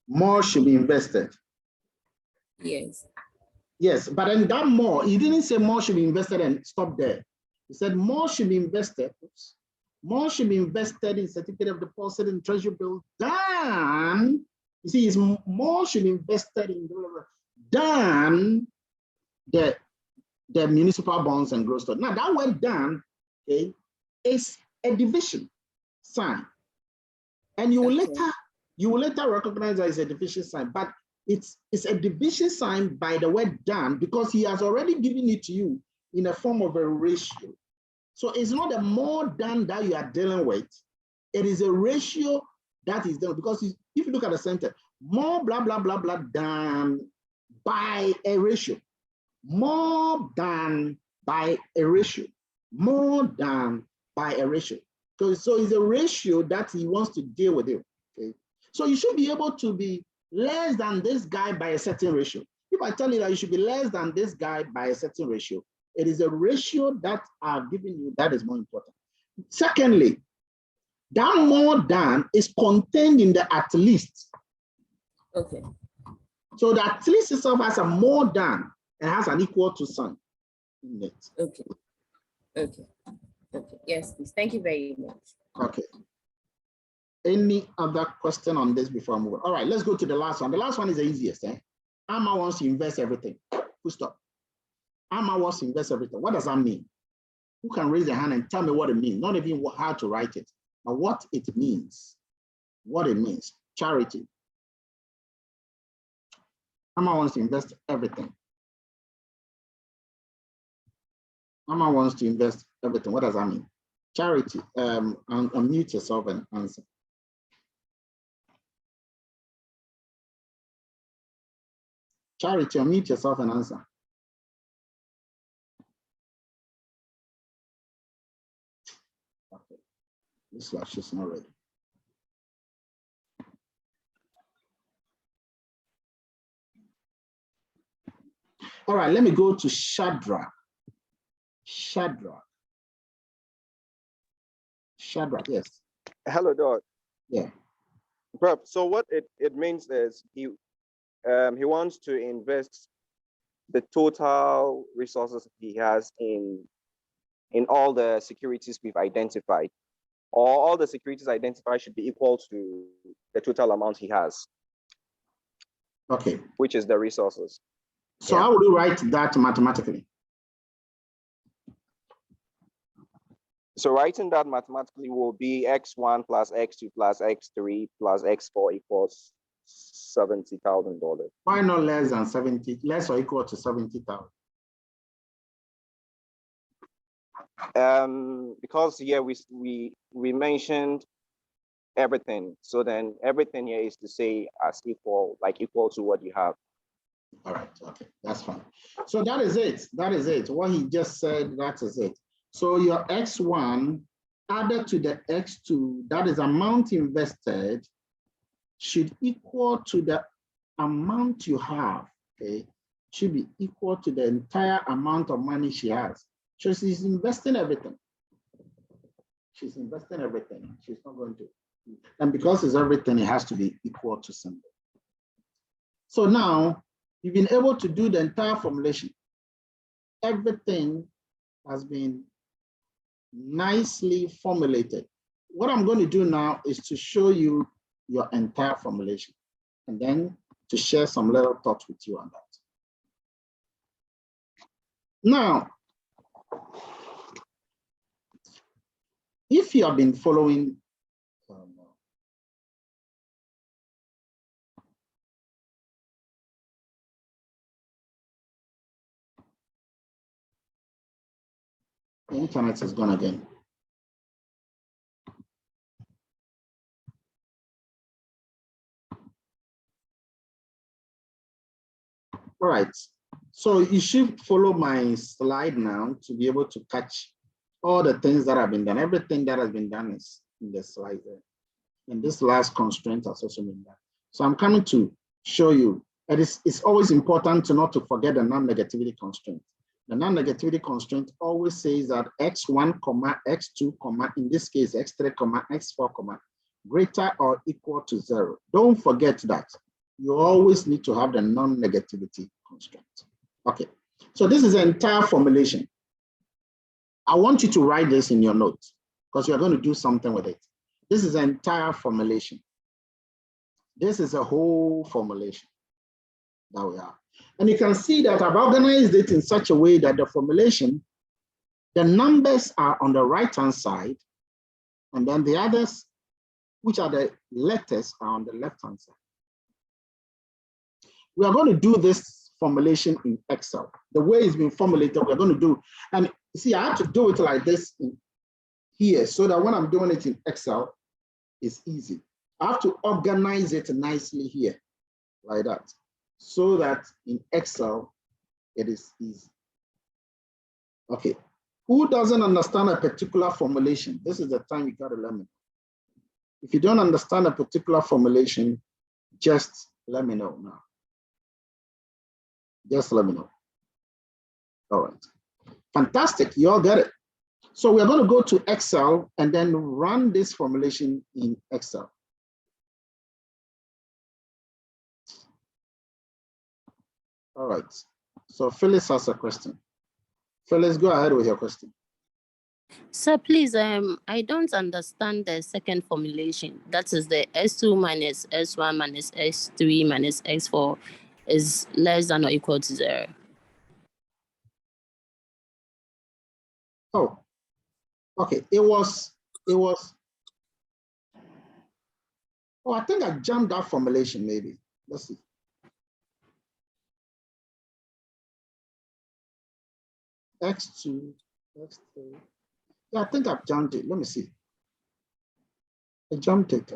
More should be invested. Yes. Yes, but then that more, he didn't say more should be invested and stop there. He said more should be invested. Oops, more should be invested in certificate of deposit and treasury bill than, you see, more should be invested in than the municipal bonds and growth stock. Now that word "than," okay, is a division sign, and you will later recognize that it's a division sign, but it's a division sign by the word "than" because he has already given it to you in a form of a ratio. So it's not a more than that you are dealing with. It is a ratio that is done because if you look at the sentence, more blah, blah, blah, blah than by a ratio, more than by a ratio, more than by a ratio. So it's a ratio that he wants to deal with you. Okay. So you should be able to be less than this guy by a certain ratio. If I tell you that you should be less than this guy by a certain ratio, it is a ratio that I've given you that is more important. Secondly, that more than is contained in the at least. Okay. So the at least itself has a more than and has an equal to sign in it. Okay. Okay. Okay. Yes, please. Thank you very much. Okay. Any other question on this before I move on? All right, let's go to the last one. The last one is the easiest. Amma wants to invest everything. Full stop. Amma wants to invest everything. What does that mean? Who can raise their hand and tell me what it means? Not even how to write it, but what it means. What it means. Charity. Amma wants to invest everything. Amma wants to invest everything. What does that mean? Charity. Unmute yourself and answer. Charity, unmute yourself and answer. Okay. Looks like she's not ready. All right, let me go to Shadrach. Shadrach, yes. Hello, Doc. Yeah. So what it means is he wants to invest the total resources he has in all the securities we've identified, or all the securities identified should be equal to the total amount he has. Okay. Which is the resources. So how would you write that mathematically? So writing that mathematically will be x1 plus x2 plus x3 plus x4 equals $70,000. Why not less than 70, less or equal to 70,000? Because here we mentioned everything. So then everything here is to say as equal, like equal to what you have. All right, okay, that's fine. So that is it. That is it. What he just said, that is it. So your X1 added to the X2, that is amount invested, should equal to the amount you have, okay? Should be equal to the entire amount of money she has. So she's investing everything. She's investing everything. She's not going to. And because it's everything, it has to be equal to something. So now, you've been able to do the entire formulation. Everything has been nicely formulated. What I'm going to do now is to show you your entire formulation and then to share some little thoughts with you on that. Now, if you have been following the internet is gone again. All right, so you should follow my slide now to be able to catch all the things that have been done. Everything that has been done is in the slide there. And this last constraint has also been done. So I'm coming to show you that it's always important to not to forget the non-negativity constraint. The non-negativity constraint always says that x1, x2, in this case, x3, x4, greater or equal to 0. Don't forget that. You always need to have the non-negativity constraint. Okay, so this is the entire formulation. I want you to write this in your notes because you're going to do something with it. This is an entire formulation. This is a whole formulation that we have. And you can see that I've organized it in such a way that the formulation, the numbers are on the right-hand side, and then the others, which are the letters, are on the left-hand side. We are going to do this formulation in Excel. The way it's been formulated, we're going to do, and see, I have to do it like this here so that when I'm doing it in Excel, it's easy. I have to organize it nicely here, like that, so that in Excel, it is easy. Okay, who doesn't understand a particular formulation? This is the time you got to learn it. If you don't understand a particular formulation, just let me know now. Just let me know. All right, fantastic, you all get it. So we're going to go to Excel and then run this formulation in Excel. All right, so Phyllis has a question. Phyllis, go ahead with your question. Sir, please, I don't understand the second formulation. That is the S2 minus S1 minus S3 minus S4 is less than or equal to 0. Oh, okay, it was, oh, I think I jumped that formulation maybe. Let's see. X2, X3. Yeah, I think I've jumped it. Let me see. I jumped it.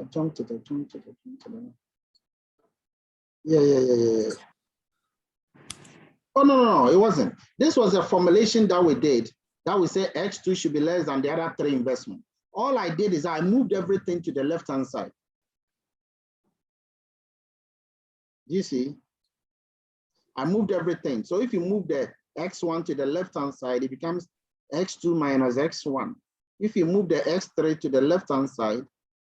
Yeah. Oh, no, it wasn't. This was a formulation that we did, that we say X2 should be less than the other 3 investments. All I did is I moved everything to the left-hand side. You see? I moved everything. So if you move the X1 to the left-hand side, it becomes X2 minus X1. If you move the X3 to the left-hand side,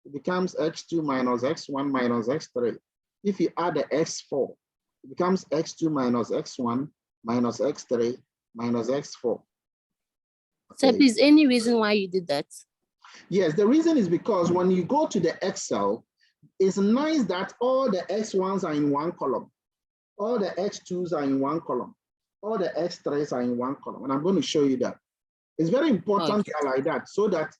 it becomes X2 minus X1 minus X3. If you add the X4, it becomes X2 minus X1 minus X3 minus X4. Okay. So please, any reason why you did that? Yes, the reason is because when you go to the Excel, it's nice that all the X1s are in one column. All the X2s are in one column. All the X3s are in one column. And I'm going to show you that. It's very important like that, so that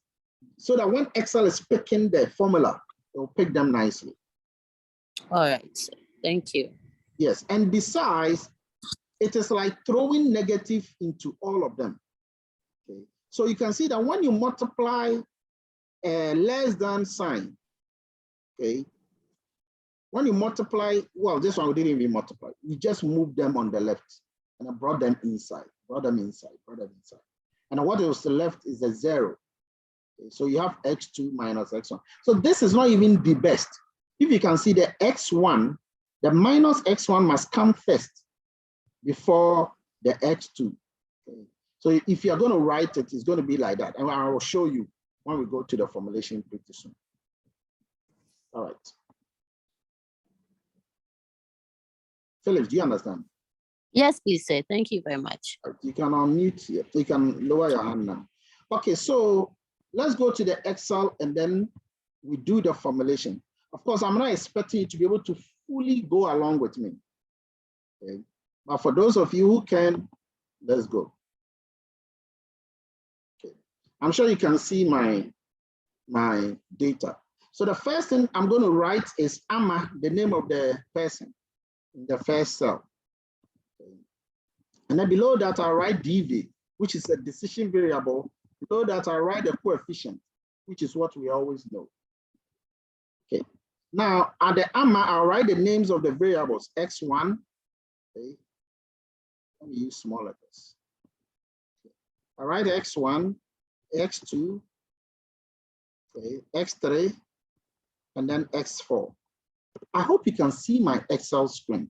when Excel is picking the formula, it will pick them nicely. All right, thank you. Yes, and besides, it is like throwing negative into all of them. Okay, so you can see that when you multiply a less than sign, okay, when you multiply, well, this one we didn't even multiply. We just moved them on the left and I brought them inside, brought them inside. And what is left is a 0. Okay, so you have X2 minus X1. So this is not even the best. If you can see the X1, the minus X1 must come first before the X2. Okay. So if you're going to write it, it's going to be like that. And I will show you when we go to the formulation pretty soon. All right. Philip, do you understand? Yes, please, sir. Thank you very much. You can unmute here. You can lower your hand now. Okay, so let's go to the Excel and then we do the formulation. Of course, I'm not expecting you to be able to fully go along with me. Okay. But for those of you who can, let's go. Okay. I'm sure you can see my data. So the first thing I'm going to write is Amma, the name of the person in the first cell. Okay. And then below that, I'll write DV, which is a decision variable. Below that, I'll write the coefficient, which is what we always know. Okay. Now, at the Amma, I'll write the names of the variables, X1. Okay. Let me use small letters. Okay. I'll write X1, X2, okay, X3, and then X4. I hope you can see my Excel screen.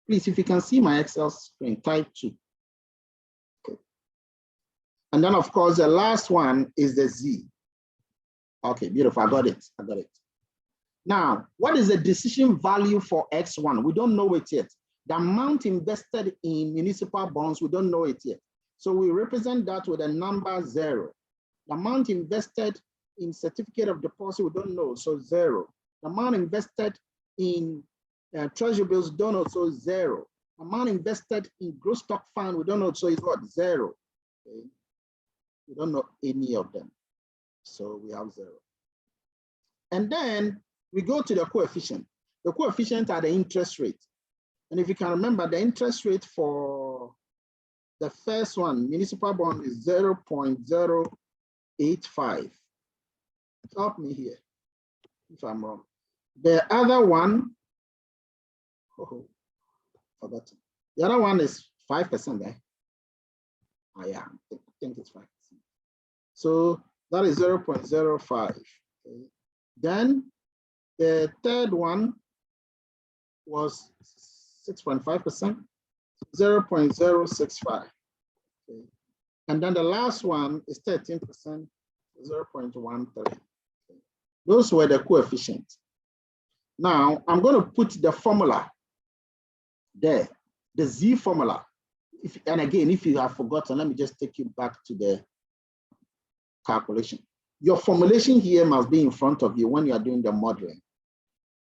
Please, if you can see my Excel screen, type 2. Okay. And then, of course, the last one is the Z. Okay, beautiful. I got it. Now, what is the decision value for X1? We don't know it yet. The amount invested in municipal bonds, we don't know it yet. So we represent that with a number 0. The amount invested in certificate of deposit, we don't know, so 0. The amount invested in treasury bills, don't know, so 0. The amount invested in gross stock fund, we don't know, so it's what? 0. Okay. We don't know any of them. So we have 0. And then we go to the coefficient. The coefficient are the interest rate. And if you can remember, the interest rate for the first one, municipal bond, is 0.085. Help me here if I'm wrong. The other one, forgot. The other one is 5%. Eh? Oh, yeah, I think it's 5%. So that is 0.05. Okay. Then the third one was 6.5%, 0.065. Okay. And then the last one is 13%, 0.13. Okay. Those were the coefficients. Now I'm going to put the formula there, the Z formula. And again, if you have forgotten, let me just take you back to the calculation. Your formulation here must be in front of you when you are doing the modeling.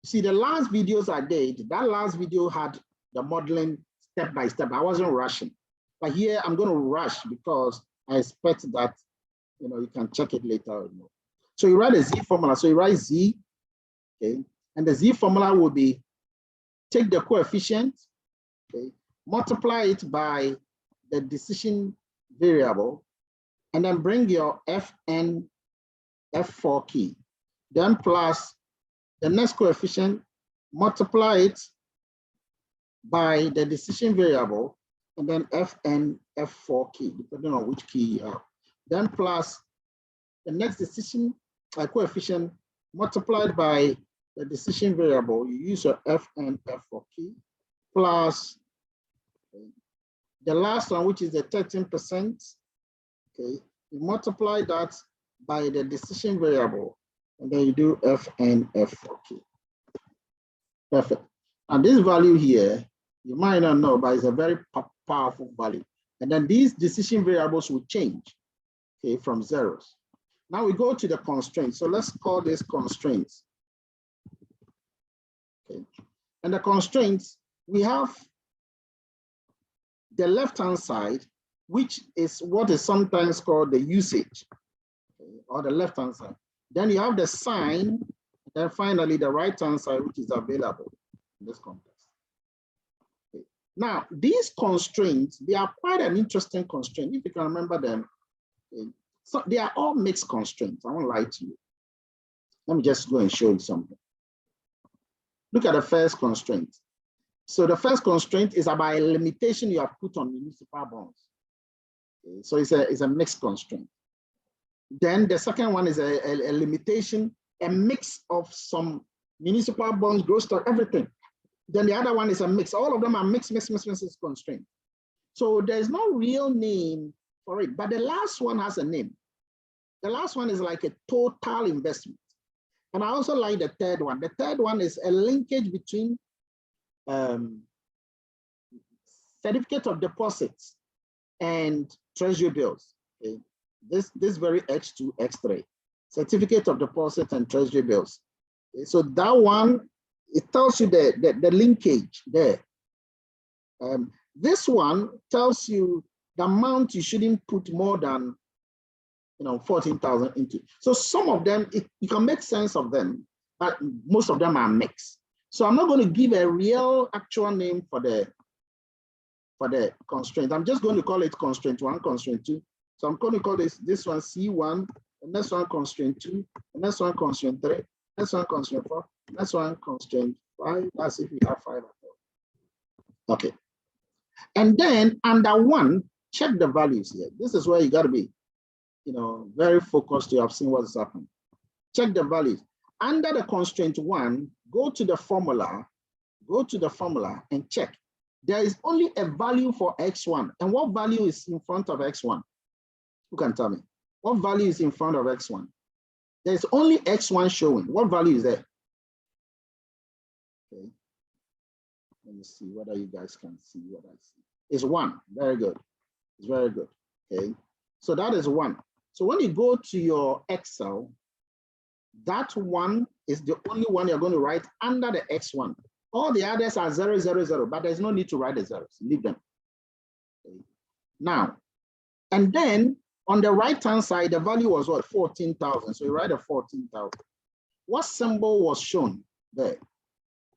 See, the last videos I did, that last video had the modeling step by step. I wasn't rushing. But here I'm going to rush because I expect that you can check it later. So you write a Z formula. So you write Z, okay, and the Z formula will be take the coefficient, okay, multiply it by the decision variable, and then bring your Fn F4 key, then plus the next coefficient, multiply it by the decision variable, and then Fn F4 key, depending on which key you have. Then plus the next decision coefficient multiplied by the decision variable, you use your Fn F4 key, plus the last one, which is the 13%, okay, you multiply that by the decision variable, and then you do Fn F4 key. Perfect. And this value here, you might not know, but it's a very powerful value. And then these decision variables will change, okay, from zeros. Now we go to the constraints. So let's call this constraints. Okay. And the constraints, we have the left-hand side, which is what is sometimes called the usage, okay, or the left-hand side. Then you have the sign, and then finally the right-hand side, which is available in this context. Okay. Now, these constraints, they are quite an interesting constraint, if you can remember them. Okay. So they are all mixed constraints. I won't lie to you. Let me just go and show you something. Look at the first constraint. So the first constraint is about a limitation you have put on municipal bonds. Okay. So it's a mixed constraint. Then the second one is a limitation, a mix of some municipal bonds, gross stock, everything. Then the other one is a mix. All of them are mixed constraint. So there's no real name for it, but the last one has a name. The last one is like a total investment. And I also like the third one. The third one is a linkage between certificate of deposits and treasury bills. Okay. This very X2, X3, certificate of deposit and treasury bills. Okay. So that one, it tells you the linkage there. This one tells you the amount you shouldn't put more than 14,000 into. So some of them, you can make sense of them, but most of them are mixed. So I'm not going to give a real actual name for the constraint. I'm just going to call it constraint 1, constraint 2. So I'm going to call this one C1, the next one constraint 2, the next one constraint 3, next one constraint 4, next one constraint 5. That's if you have 5 at all. Okay. And then under 1, check the values here. This is where you got to be, very focused to have seen what's happening. Check the values. Under the constraint 1, go to the formula and check. There is only a value for X1. And what value is in front of X1? Who can tell me? What value is in front of X1? There's only X1 showing. What value is there? Okay. Let me see whether you guys can see what I see. It's 1. Very good. It's very good. Okay, so that is 1. So when you go to your Excel, that 1 is the only one you're going to write under the X1. All the others are 0, 0, 0, but there's no need to write the zeros. Leave them. Okay. Now, and then on the right-hand side, the value was what? 14,000. So you write a 14,000. What symbol was shown there?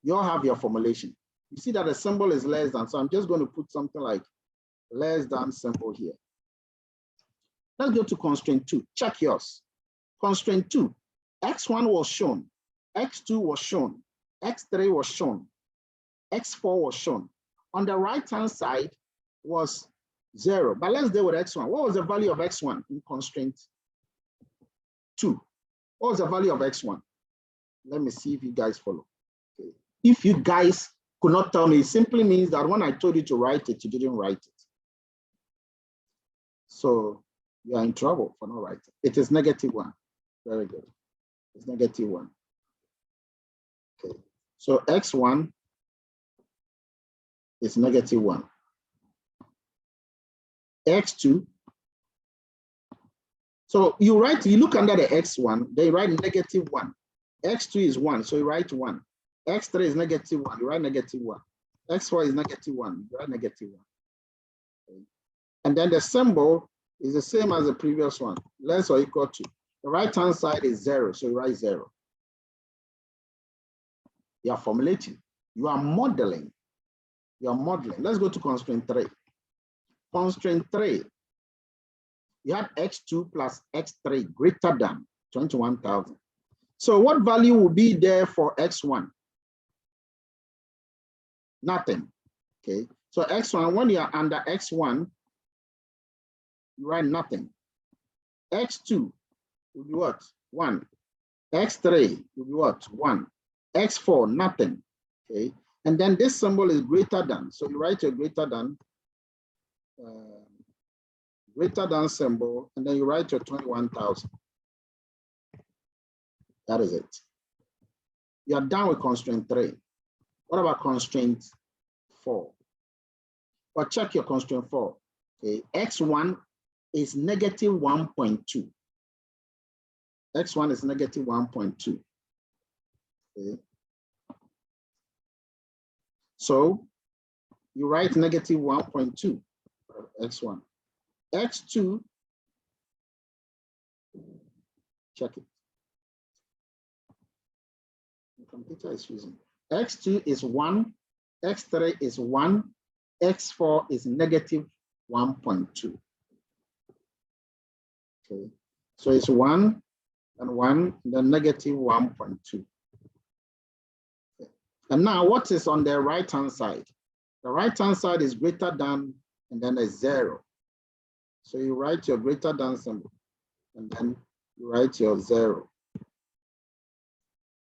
You all have your formulation. You see that the symbol is less than. So I'm just going to put something like less than symbol here. Let's go to constraint 2. Check yours. Constraint 2. X1 was shown. X2 was shown. X3 was shown. X4 was shown. On the right-hand side was 0. But let's deal with X1. What was the value of X1 in constraint 2? What was the value of X1? Let me see if you guys follow. Okay. If you guys could not tell me, it simply means that when I told you to write it, you didn't write it. So you are in trouble for not writing. It is -1. Very good. It's -1. Okay. So X1 is -1. X2. So you look under the X1, they write -1. X2 is 1, so you write 1. X3 is -1, you write -1. X4 is -1, you write -1. Okay. And then the symbol is the same as the previous one, less or equal to. The right-hand side is 0, so you write 0. You are formulating. You are modeling. You are modeling. Let's go to constraint 3. Constraint 3. You have X2 plus X3 greater than 21,000. So what value will be there for X1? Nothing. Okay. So X1, when you are under X1, you write nothing. X2 will be what? 1. X3 will be what? 1. X4, nothing. Okay. And then this symbol is greater than. So you write your greater than symbol, and then you write your 21,000. That is it. You are done with constraint 3. What about constraint 4? Well, check your constraint 4. Okay. X1 is -1.2. X1 is -1.2. Okay. So you write -1.2 for X1. X2, check it. The computer is freezing. X2 is 1, X3 is 1, X4 is -1.2. Okay, so it's 1 and 1, and then -1.2. Okay. And now what is on the right-hand side? The right-hand side is greater than, and then a 0. So you write your greater than symbol, and then you write your 0.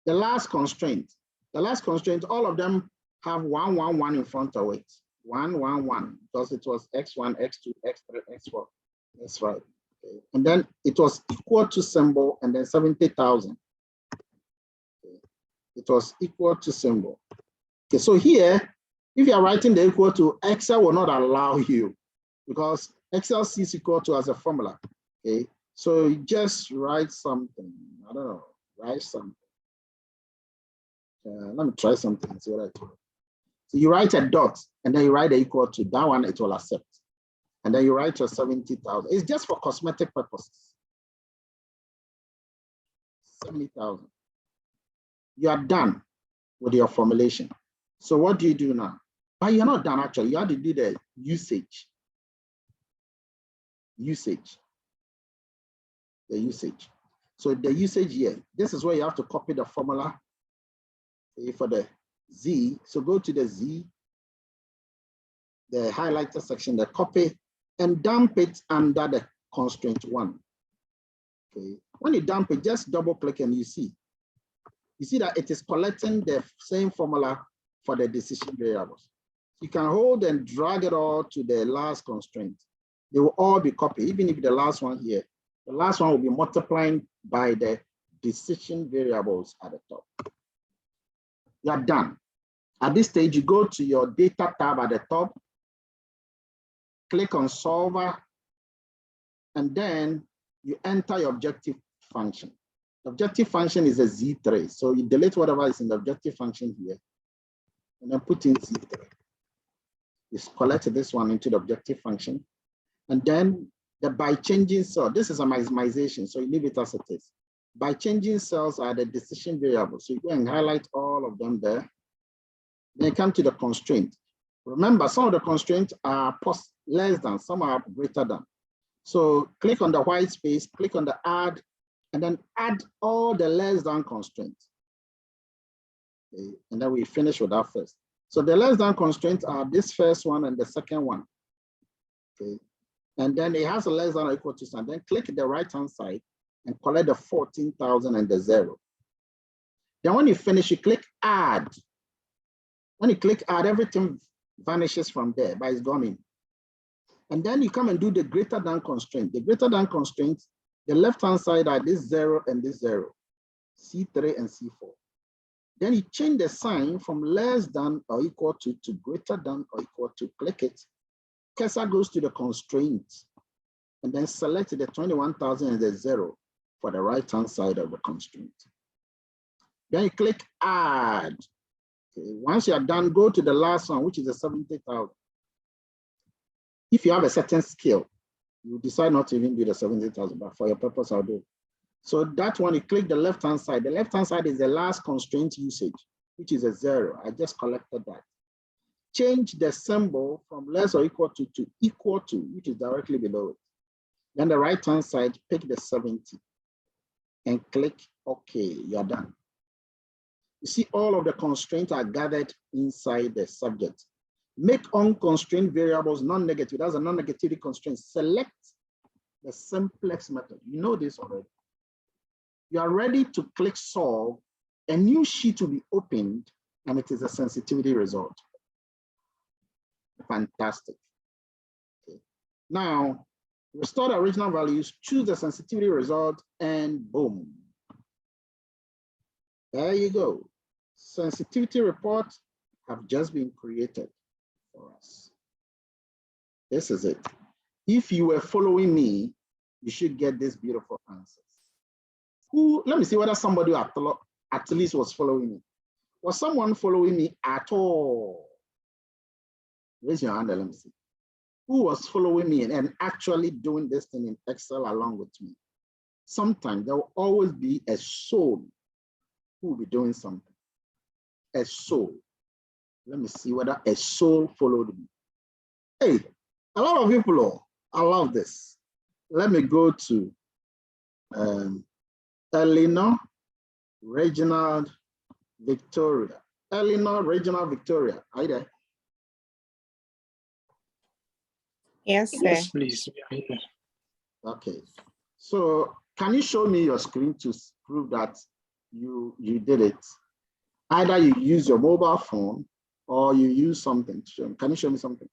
The last constraint, all of them have 1, 1, 1 in front of it. 1, 1, 1, because it was X1, X2, X3, X4. That's right. Okay. And then it was equal to symbol, and then 70,000. Okay. It was equal to symbol. Okay, so here, if you are writing the equal to, Excel will not allow you, because Excel sees equal to as a formula. Okay, so you just write something. I don't know, write something. Let me try something and see what I do. So you write a dot, and then you write the equal to. That one it will accept. And then you write your 70,000. It's just for cosmetic purposes. 70,000. You are done with your formulation. So what do you do now? But you're not done actually. You have to do the usage. The usage. So the usage here, this is where you have to copy the formula for the Z. So go to the Z, the highlighter section, the copy, and dump it under the constraint 1. Okay. When you dump it, just double click and you see that it is collecting the same formula for the decision variables. You can hold and drag it all to the last constraint. They will all be copied, even if the last one here, the last one will be multiplying by the decision variables at the top. You are done. At this stage, you go to your data tab at the top, click on solver, and then you enter your objective function. The objective function is a Z3. So you delete whatever is in the objective function here, and then put in Z3. You collect this one into the objective function, and then by changing cell, this is a maximization, so you leave it as it is. By changing cells are the decision variables. So you go and highlight all of them there. Then you come to the constraint. Remember, some of the constraints are less than, some are greater than. So click on the white space, click on the add, and then add all the less than constraints. Okay. And then we finish with that first. So the less than constraints are this first one and the second one. Okay. And then it has a less than or equal to sign. Then click the right-hand side and collect the 14,000 and the 0. Then when you finish, you click add. When you click add, everything vanishes from there, but it's gone in. And then you come and do the greater than constraint. The greater than constraint, the left-hand side are this 0 and this 0, C3 and C4. Then you change the sign from less than or equal to greater than or equal to, click it. Cursor goes to the constraint, and then select the 21,000 and the 0 for the right-hand side of the constraint. Then you click add. Okay. Once you are done, go to the last one, which is the 70,000. If you have a certain skill, you decide not to even do the 70,000, but for your purpose, I'll do it. So that one, you click the left-hand side. The left-hand side is the last constraint usage, which is a 0. I just collected that. Change the symbol from less or equal to equal to, which is directly below it. Then the right-hand side, pick the 70 and click OK, you're done. You see all of the constraints are gathered inside the subject. Make unconstrained variables non-negative. That's a non-negativity constraint. Select the simplex method. You know this already. You are ready to click solve. A new sheet will be opened, and it is a sensitivity result. Fantastic. Okay. Now, restore the original values, choose the sensitivity result, and boom. There you go. Sensitivity reports have just been created for us. This is it. If you were following me, you should get this beautiful answers. Let me see whether somebody at least was following me. Was someone following me at all? Raise your hand and let me see. Who was following me and actually doing this thing in Excel along with me? Sometimes there will always be a soul who will be doing something. A soul. Let me see whether a soul followed me. Hey, a lot of people, I love this. Let me go to Eleanor, Reginald, Victoria. Eleanor, Reginald, Victoria. Are you there? Yes, sir. Yes, please. Okay. So can you show me your screen to prove that you did it? Either you use your mobile phone or you use something to show me. Can you show me something?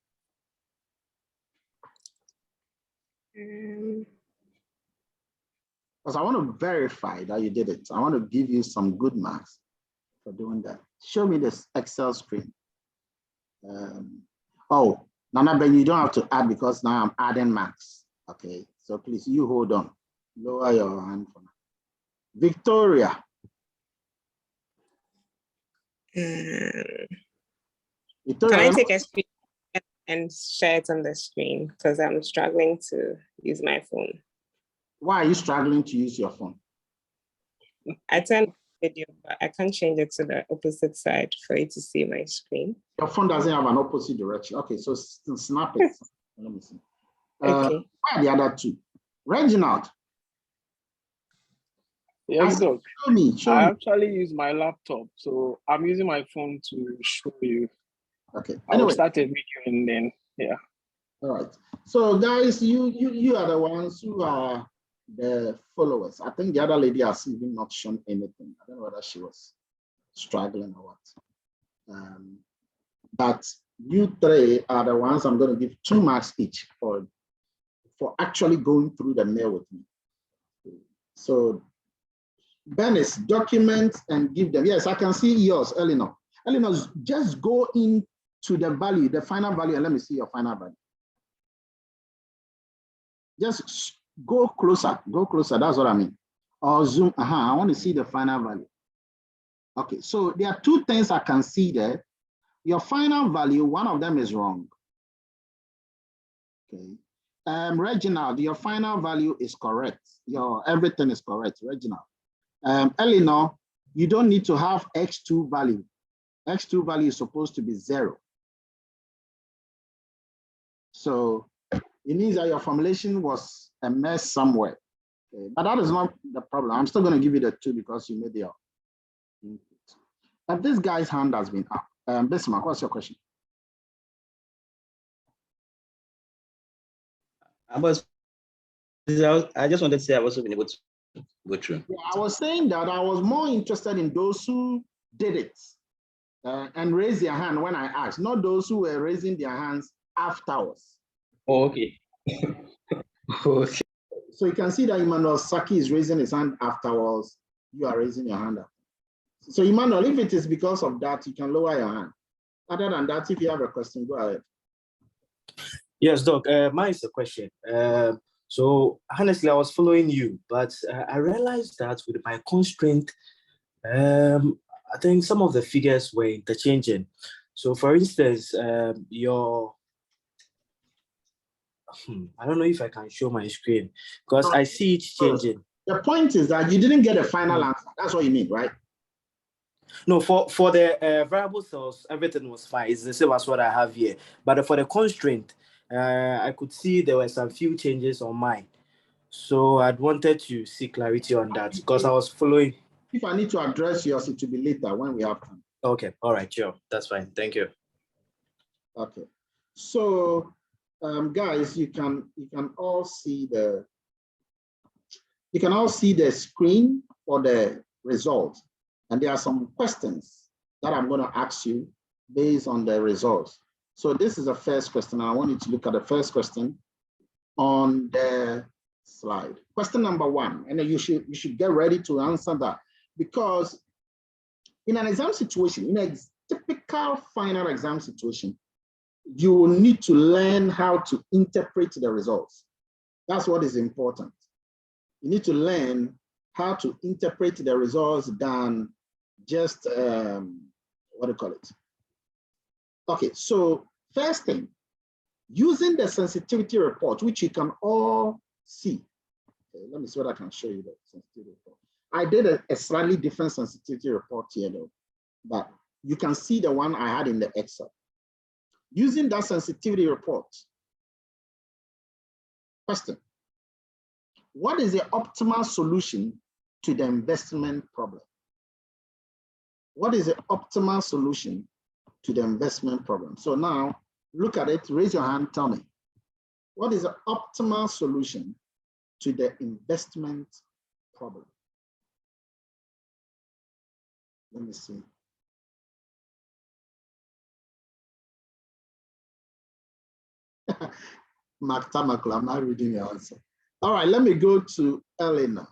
Because I want to verify that you did it. I want to give you some good marks for doing that. Show me this Excel screen. Oh, Nana Ben, you don't have to add because now I'm adding marks. Okay, so please, you hold on. Lower your hand for now. Victoria. Victoria, Can I take a screen and share it on the screen? Because I'm struggling to use my phone. Why are you struggling to use your phone? I turned video, but I can't change it to the opposite side for you to see my screen. Your phone doesn't have an opposite direction. Okay, so snap it. Let me see. Okay. Where are the other two? Reginald. Yes, Doc. Show me. I actually use my laptop, so I'm using my phone to show you. Okay. Anyway. I'll start a video and then, yeah. All right. So guys, you are the ones who are the followers. I think the other lady has even not shown anything. I don't know whether she was struggling or what. But you three are the ones I'm going to give 2 marks each for actually going through the mail with me. So Dennis, document and give them. Yes, I can see yours, Eleanor. Eleanor, just go into the value, the final value, and let me see your final value. Just Go closer, that's what I mean. Or zoom, I want to see the final value. Okay, so there are two things I can see there. Your final value, one of them is wrong. Okay. Reginald, your final value is correct. Your everything is correct, Reginald. Eleanor, you don't need to have X2 value. X2 value is supposed to be 0. So it means that your formulation was a mess somewhere. Okay. But that is not the problem. I'm still going to give you the 2 because you made your input. But this guy's hand has been up. Bismarck, what's your question? I just wanted to say I've also been able to go through. Yeah, I was saying that I was more interested in those who did it and raised their hand when I asked, not those who were raising their hands afterwards. Oh, okay. Okay. So you can see that Emmanuel Saki is raising his hand afterwards. You are raising your hand up. So Emmanuel, if it is because of that, you can lower your hand. Other than that, if you have a question, go ahead. Yes, Doc. Mine is a question. So honestly, I was following you, but I realized that with my constraint, I think some of the figures were interchanging. So for instance, your I don't know if I can show my screen because I see it changing. The point is that you didn't get a final answer. That's what you mean, right? No, for the variable cells, everything was fine. It's the same as what I have here. But for the constraint, I could see there were some few changes on mine. So I'd wanted to see clarity on that because I was following. If I need to address yours, it will be later when we have time. Okay, all right, sure. That's fine. Thank you. Okay. So guys, you can all see the screen for the results. And there are some questions that I'm going to ask you based on the results. So this is the first question. I want you to look at the first question on the slide. Question number 1, and you should get ready to answer that, because in an exam situation, in a typical final exam situation, you will need to learn how to interpret the results. That's what is important. You need to learn how to interpret the results than just, what do you call it? Okay, so first thing, using the sensitivity report, which you can all see. Okay, let me see what I can show you the sensitivity report. I did a slightly different sensitivity report here though, but you can see the one I had in the Excel. Using that sensitivity report, question, what is the optimal solution to the investment problem? What is the optimal solution to the investment problem? So now look at it, raise your hand, tell me. What is the optimal solution to the investment problem? Let me see. Mark Tamakula, am I reading your answer? All right, let me go to Eleanor.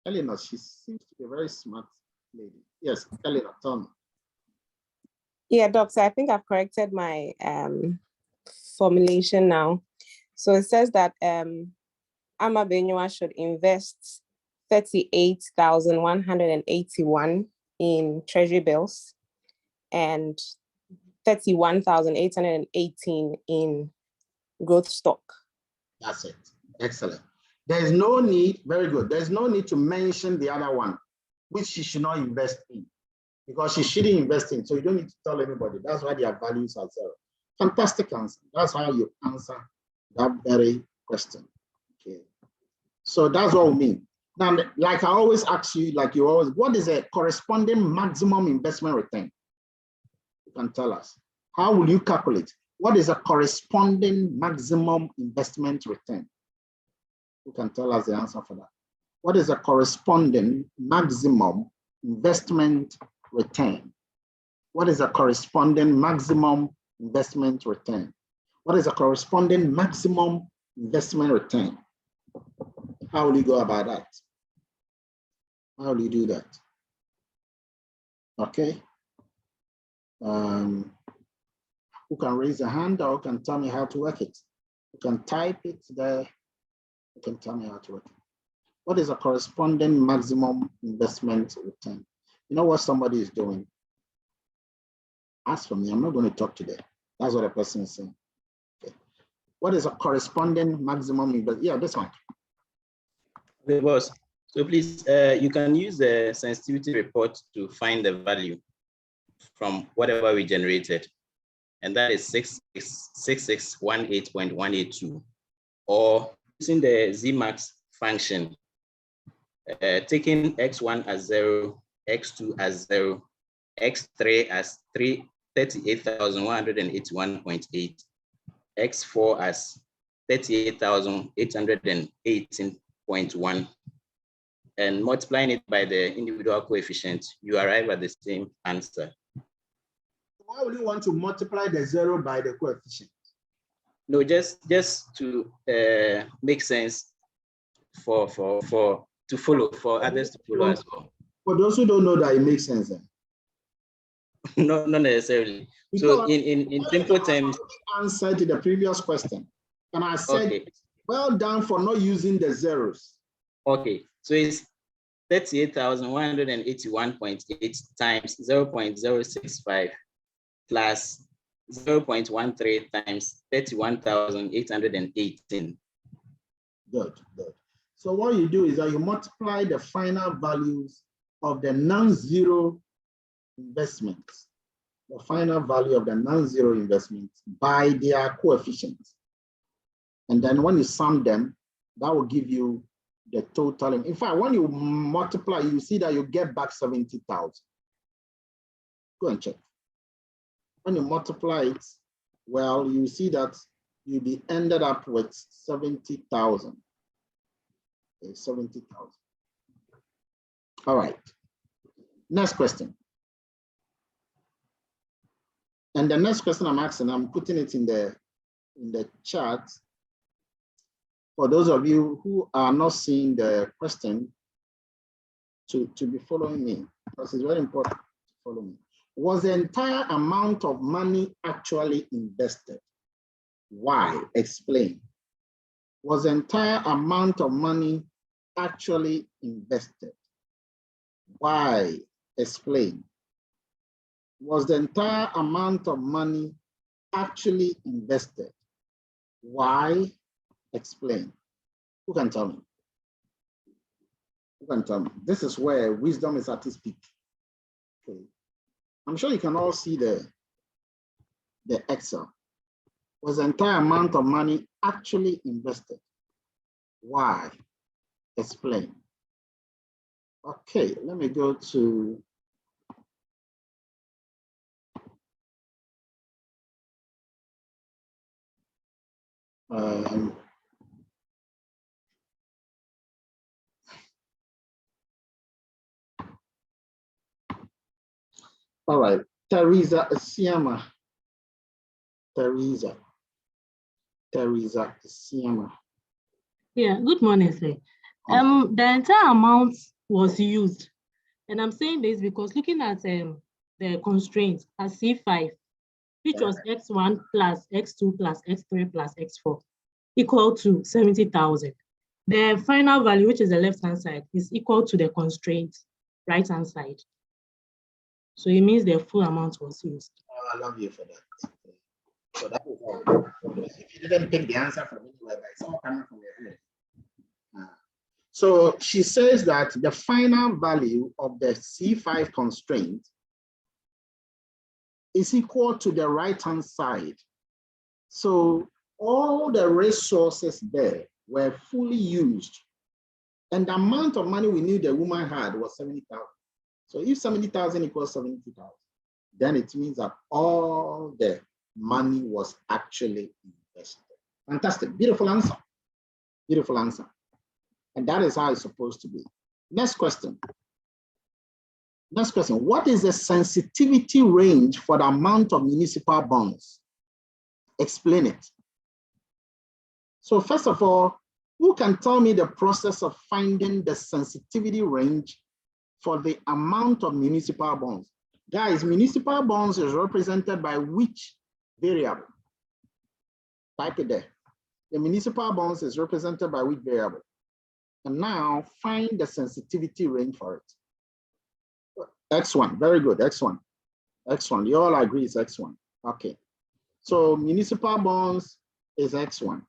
Eleanor, she seems to be a very smart lady. Yes, Eleanor, tell me. Yeah, Doc, so I think I've corrected my formulation now. So it says that Ama Benua should invest 38,181 in treasury bills and 31,818 in growth stock. That's it. Excellent. There is no need, very good. There's no need to mention the other one, which she should not invest in, because she shouldn't invest in. So you don't need to tell anybody. That's why their values are 0. Fantastic answer. That's how you answer that very question. Okay. So that's what we mean. Now, like I always ask you, like you always, what is a corresponding maximum investment return? You can tell us. How will you calculate? What is a corresponding maximum investment return? You can tell us the answer for that. What is a corresponding maximum investment return? What is a corresponding maximum investment return? What is a corresponding maximum investment return? How will you go about that? How will you do that? Okay. Who can raise a hand or can tell me how to work it? You can type it there You can tell me how to work it. What is a corresponding maximum investment return? You know what somebody is doing? Ask for me, I'm not going to talk today. That's what a person is saying. Okay. What is a corresponding maximum investment? Yeah, this one. Okay, boss. So please, you can use the sensitivity report to find the value from whatever we generated. And that is 6618.182. Or using the Zmax function, taking x1 as 0, x2 as 0, x3 as 38,181.8, x4 as 38,818.1, and multiplying it by the individual coefficient, you arrive at the same answer. Why would you want to multiply the 0 by the coefficient? No, just to make sense for to follow, for others to follow as well. For those who don't know that it makes sense. No, not necessarily. Because so in simple terms, answer to the previous question, and I said, okay, well done for not using the zeros. Okay, so it's 38,181.8 times 0.065 plus 0.13 times 31,818. Good. So what you do is that you multiply the final values of the non-zero investments, the final value of the non-zero investments by their coefficients. And then when you sum them, that will give you the total. In fact, when you multiply, you see that you get back 70,000. Go and check. When you multiply it, well, you see that you'll be ended up with 70,000. Okay, 70,000. All right. Next question. And the next question I'm asking, I'm putting it in the chat. For those of you who are not seeing the question, to be following me, because it's very important to follow me. Was the entire amount of money actually invested? Why? Explain. Was the entire amount of money actually invested? Why? Explain. Was the entire amount of money actually invested? Why? Explain. Who can tell me? Who can tell me? This is where wisdom is at its peak. Okay. I'm sure you can all see the Excel. Was the entire amount of money actually invested? Why? Explain. Okay, let me go to all right, Teresa Siama. Teresa Siama. Yeah, good morning, sir. The entire amount was used. And I'm saying this because looking at the constraints as C5, which was X1 plus X2 plus X3 plus X4, equal to 70,000. The final value, which is the left-hand side, is equal to the constraint, right-hand side. So it means the full amount was used. Oh, I love you for that. So that is all. If you didn't pick the answer from anywhere, but it's all coming from your head. So she says that the final value of the C5 constraint is equal to the right-hand side. So all the resources there were fully used. And the amount of money we knew the woman had was 70,000. So if 70,000 equals 70,000, then it means that all the money was actually invested. Fantastic, beautiful answer. Beautiful answer. And that is how it's supposed to be. Next question. Next question. What is the sensitivity range for the amount of municipal bonds? Explain it. So first of all, who can tell me the process of finding the sensitivity range for the amount of municipal bonds? Guys, municipal bonds is represented by which variable? Type it there. the municipal bonds is represented by which variable? And now find the sensitivity range for it. X1, very good, X1. X1, you all agree it's X1. Okay. So municipal bonds is X1.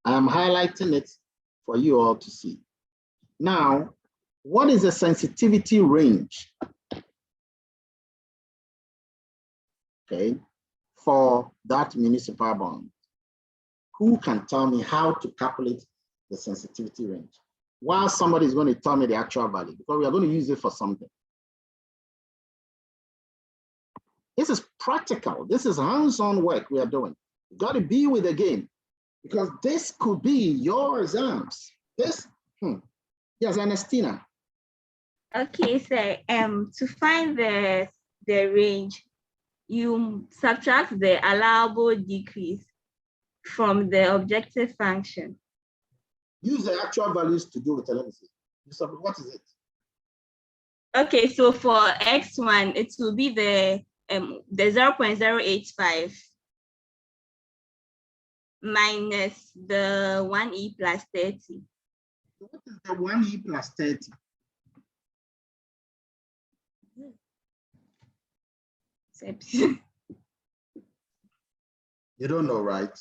I am highlighting it for you all to see. Now, what is the sensitivity range? Okay, for that municipal bond. Who can tell me how to calculate the sensitivity range? While somebody is going to tell me the actual value, because we are going to use it for something. This is practical. This is hands-on work we are doing. You got to be with the game, because this could be your exams. This, yes, Ernestina. Okay, so to find the range, you subtract the allowable decrease from the objective function. Use the actual values to do it. Let me see. What is it? Okay, so for X1, it will be the 0.085 minus the 1e plus 30. What is the 1e plus 30? You don't know, right?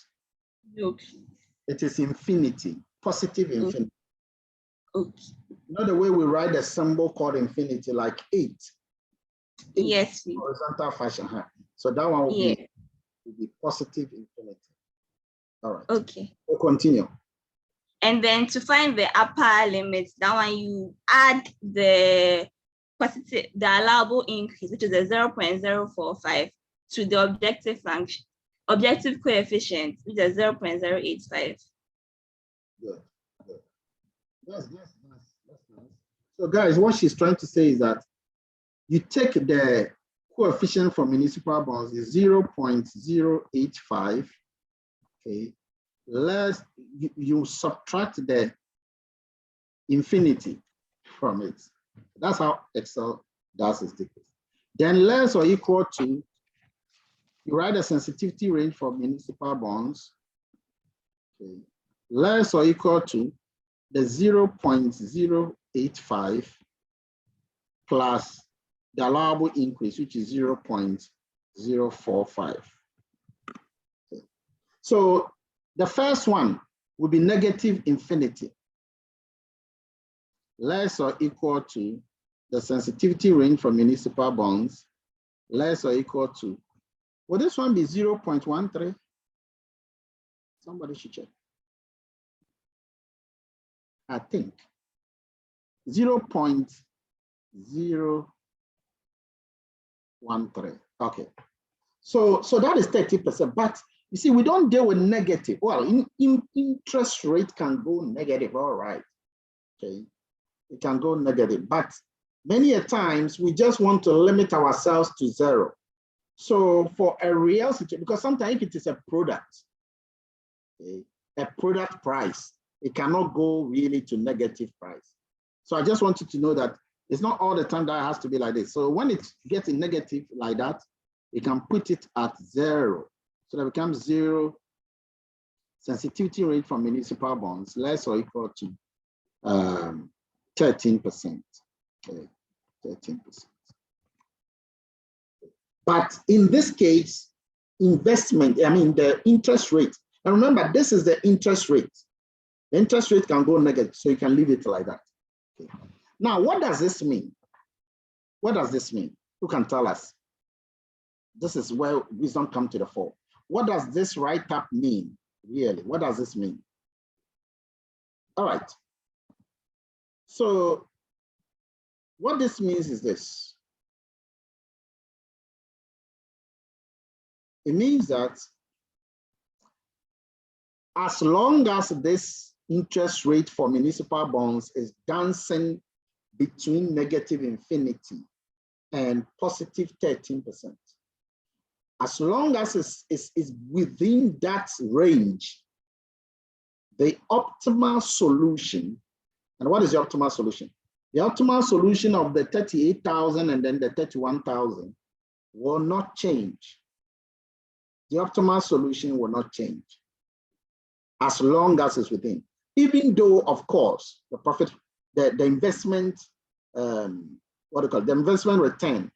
No, please. It is infinity, positive infinity. Okay. You know the way we write a symbol called infinity, like 8. Yes, please. Horizontal fashion. So that one will be positive infinity. All right. Okay. We'll continue. And then to find the upper limit, that one you add the allowable increase, which is a 0.045, to the objective function, objective coefficient, which is 0.085. Good. That's nice. So guys, what she's trying to say is that you take the coefficient for municipal bonds is 0.085. Okay. Less you subtract the infinity from it. That's how Excel does its decrease. Then less or equal to, you write a sensitivity range for municipal bonds. Okay. Less or equal to the 0.085 plus the allowable increase, which is 0.045. Okay. So the first one will be negative infinity, less or equal to the sensitivity range for municipal bonds, less or equal to, will this one be 0.13? Somebody should check. I think 0.013. Okay. So that is 30%, but you see, we don't deal with negative. Well, interest rate can go negative, all right. Okay, it can go negative, but many a times we just want to limit ourselves to 0. So for a real situation, because sometimes if it is a product, okay, a product price, it cannot go really to negative price. So I just want you to know that it's not all the time that it has to be like this. So when it gets in negative like that, you can put it at 0. So that becomes 0 sensitivity rate for municipal bonds, less or equal to 13%. Okay, 13%. But in this case, the interest rate, and remember, this is the interest rate. The interest rate can go negative, so you can leave it like that. Okay. Now, what does this mean? What does this mean? Who can tell us? This is where wisdom comes to the fore. What does this write-up mean, really? What does this mean? All right. So what this means is this. It means that as long as this interest rate for municipal bonds is dancing between negative infinity and positive 13%, as long as it's within that range, the optimal solution, and what is the optimal solution? The optimal solution of the 38,000 and then the 31,000 will not change. The optimal solution will not change. as long as it's within. Even though, of course, the profit, the investment, the investment return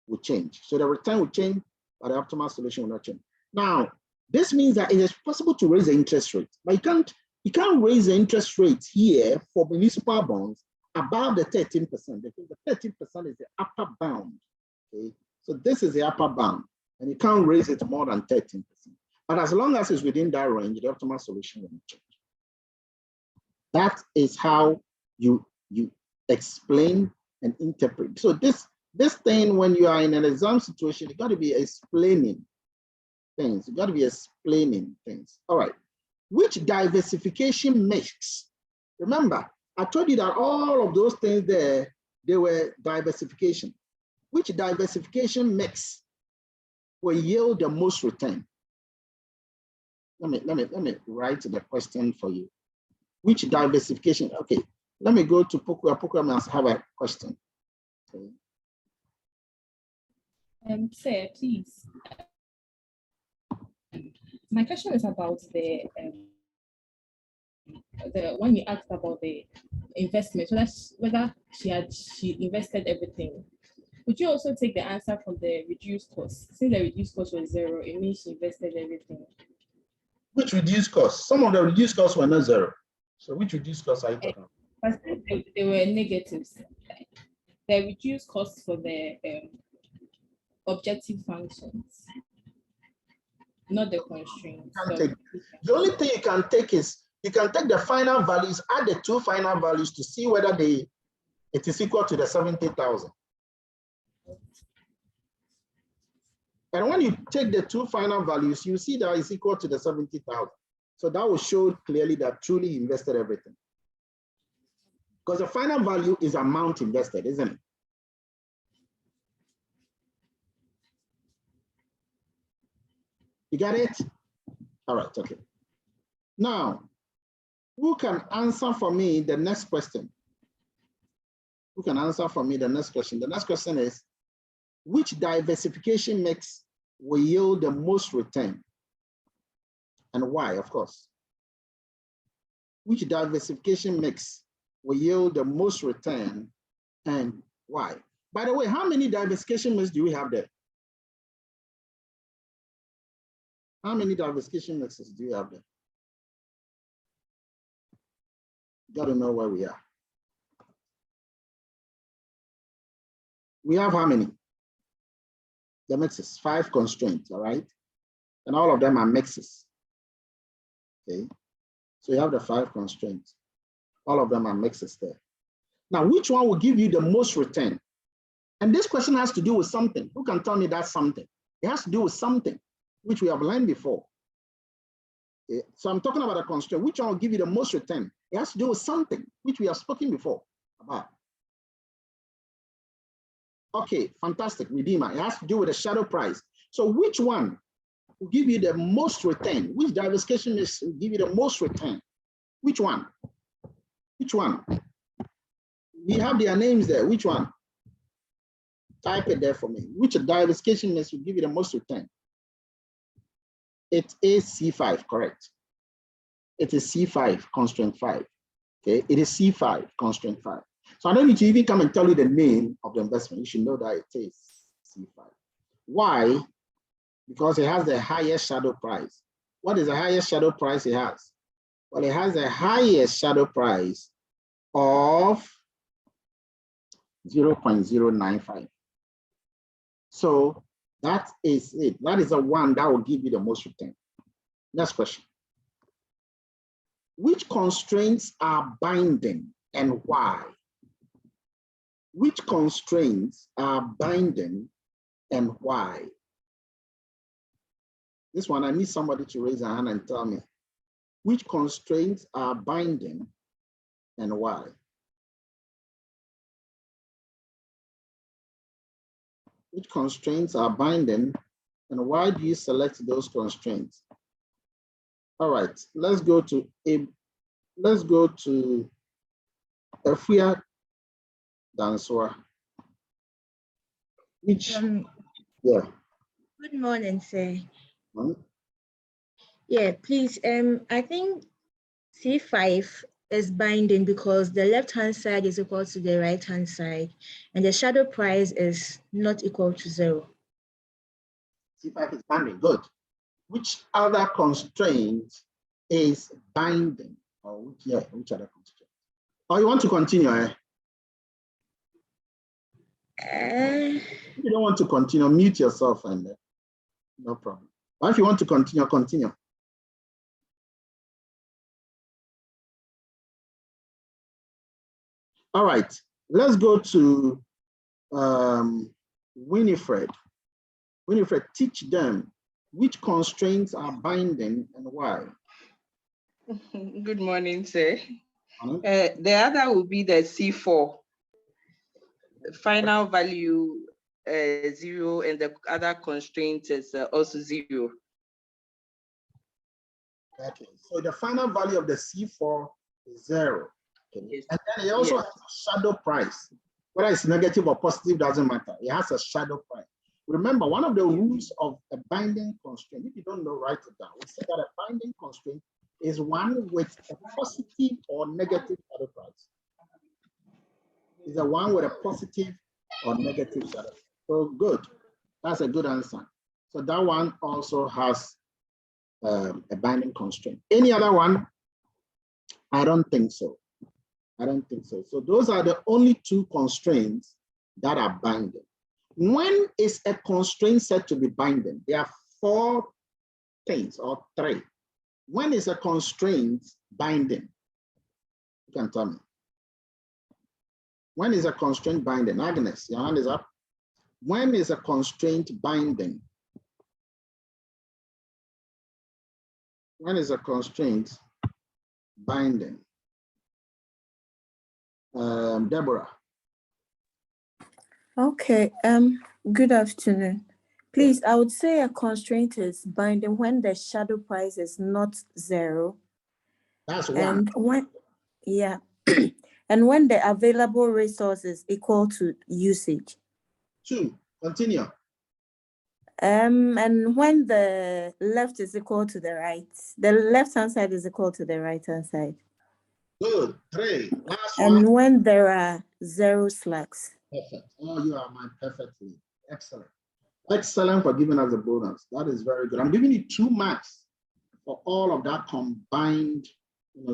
will change. So the return will change, but the optimal solution will not change. Now, this means that it is possible to raise the interest rate, but you can't raise the interest rate here for municipal bonds above the 13%, because the 13% is the upper bound. Okay, so this is the upper bound, and you can't raise it more than 13%. But as long as it's within that range, the optimal solution will not change. That is how you explain and interpret. So this thing, when you are in an exam situation, you got to be explaining things. You got to be explaining things. All right. Which diversification mix? Remember, I told you that all of those things there, they were diversification. Which diversification mix will yield the most return? Let me write the question for you. Which diversification? Okay, let me go to Pokua. Pokua must have a question. Okay. Sir, please. My question is about the one you asked about the investment. So that's whether she invested everything. Would you also take the answer from the reduced cost? Since the reduced cost was 0, it means she invested everything. Which reduced costs? Some of the reduced costs were not 0. So which reduced costs are you talking about? But they were negatives. The reduced costs for the objective functions, not the constraints. So the only thing you can take is, you can take the final values, add the 2 final values to see whether it is equal to the 70,000. And when you take the 2 final values, you see that it's equal to the 70,000. So that will show clearly that truly he invested everything. Because the final value is amount invested, isn't it? You got it? All right, okay. Now, who can answer for me the next question? Who can answer for me the next question? The next question is, which diversification mix will yield the most return? And why, of course? Which diversification mix will yield the most return and why? By the way, how many diversification mixes do we have there? How many diversification mixes do you have there? You got to know where we are. We have how many? The mixes, 5 constraints, all right? And all of them are mixes. Okay, so you have the 5 constraints. All of them are mixes there. Now, which one will give you the most return? And this question has to do with something. Who can tell me that's something? It has to do with something, which we have learned before. Okay, so I'm talking about a constraint. Which one will give you the most return? It has to do with something, which we have spoken before about. Okay, fantastic, Redeemer. It has to do with the shadow price. So which one will give you the most return? Which diversification will give you the most return? Which one? Which one? We have their names there. Which one? Type it there for me. Which diversification will give you the most return? It is C5, correct. It is C5, constraint 5. Okay, it is C5, constraint 5. So I don't need to even come and tell you the name of the investment. You should know that it is C5. Why? Because it has the highest shadow price. What is the highest shadow price it has? Well, it has the highest shadow price of 0.095. So that is it. That is the one that will give you the most return. Next question. Which constraints are binding and why? Which constraints are binding and why? This one, I need somebody to raise a hand and tell me which constraints are binding and why. Which constraints are binding and why do you select those constraints? All right, let's go to Efia Danswa. Which yeah. Good morning, sir. Hmm? Yeah, please. I think C5 is binding because the left-hand side is equal to the right-hand side, and the shadow price is not equal to 0. C5 is binding, good. Which other constraint is binding? Or which other constraint? Or you want to continue, eh? If you don't want to continue, mute yourself and no problem. Or if you want to continue, continue. All right, let's go to Winifred. Winifred, teach them which constraints are binding and why. Good morning, sir. The other will be the C4. Final value 0, and the other constraint is also 0. Okay, so the final value of the C4 is 0. Okay. Yes. And then it also has a shadow price. Whether it's negative or positive doesn't matter. It has a shadow price. Remember, one of the rules of a binding constraint, if you don't know, write it down. We say that a binding constraint is one with a positive or negative shadow price. Is a one with a positive or negative shadow. So good. That's a good answer. So that one also has a binding constraint. Any other one? I don't think so. I don't think so. So those are the only 2 constraints that are binding. When is a constraint said to be binding? There are 4 things or 3. When is a constraint binding? You can tell me. When is a constraint binding? Agnes, your hand is up. When is a constraint binding? When is a constraint binding? Deborah. Okay, good afternoon. Please, I would say a constraint is binding when the shadow price is not 0. That's 1. And when, yeah, and when the available resource is equal to usage. 2, continue. And when the left is equal to the right, the left-hand side is equal to the right-hand side. Good. 3. Last And one. when there are 0 slacks. Perfect. Oh, you are my perfect lead. Excellent. Excellent for giving us a bonus. That is very good. I'm giving you 2 marks for all of that combined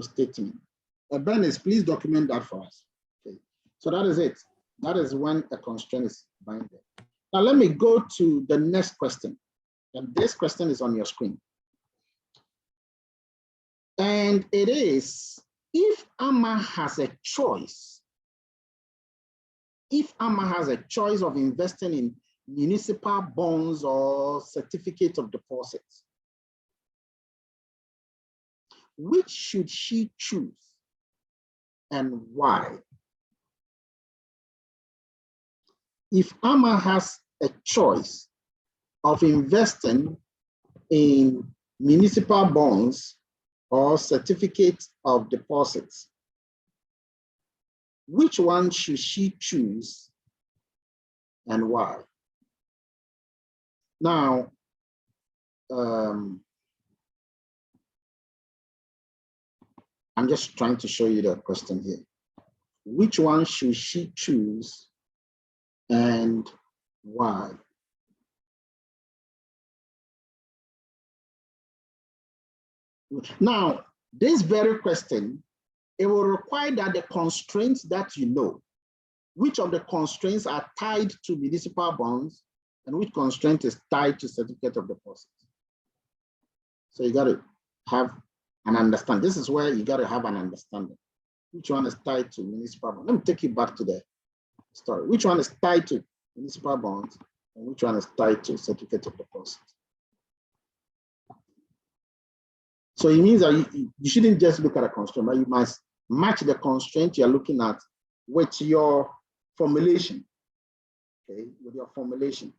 statement. Bernice, please document that for us. Okay. So that is it. That is when a constraint is binding. Now let me go to the next question. And this question is on your screen. And it is, if Amma has a choice, of investing in municipal bonds or certificate of deposits, which should she choose and why? If Amma has a choice of investing in municipal bonds or certificates of deposits, which one should she choose and why? Now, I'm just trying to show you the question here. Which one should she choose and why? Now, this very question, it will require that the constraints that you know, which of the constraints are tied to municipal bonds and which constraint is tied to certificate of deposit. So you got to have an understanding. This is where you got to have an understanding. Which one is tied to municipal bonds? Let me take you back to the story. Which one is tied to municipal bonds and which one is tied to certificate of deposit? So it means that you shouldn't just look at a constraint, but you must match the constraint you're looking at with your formulation, okay, with your formulation.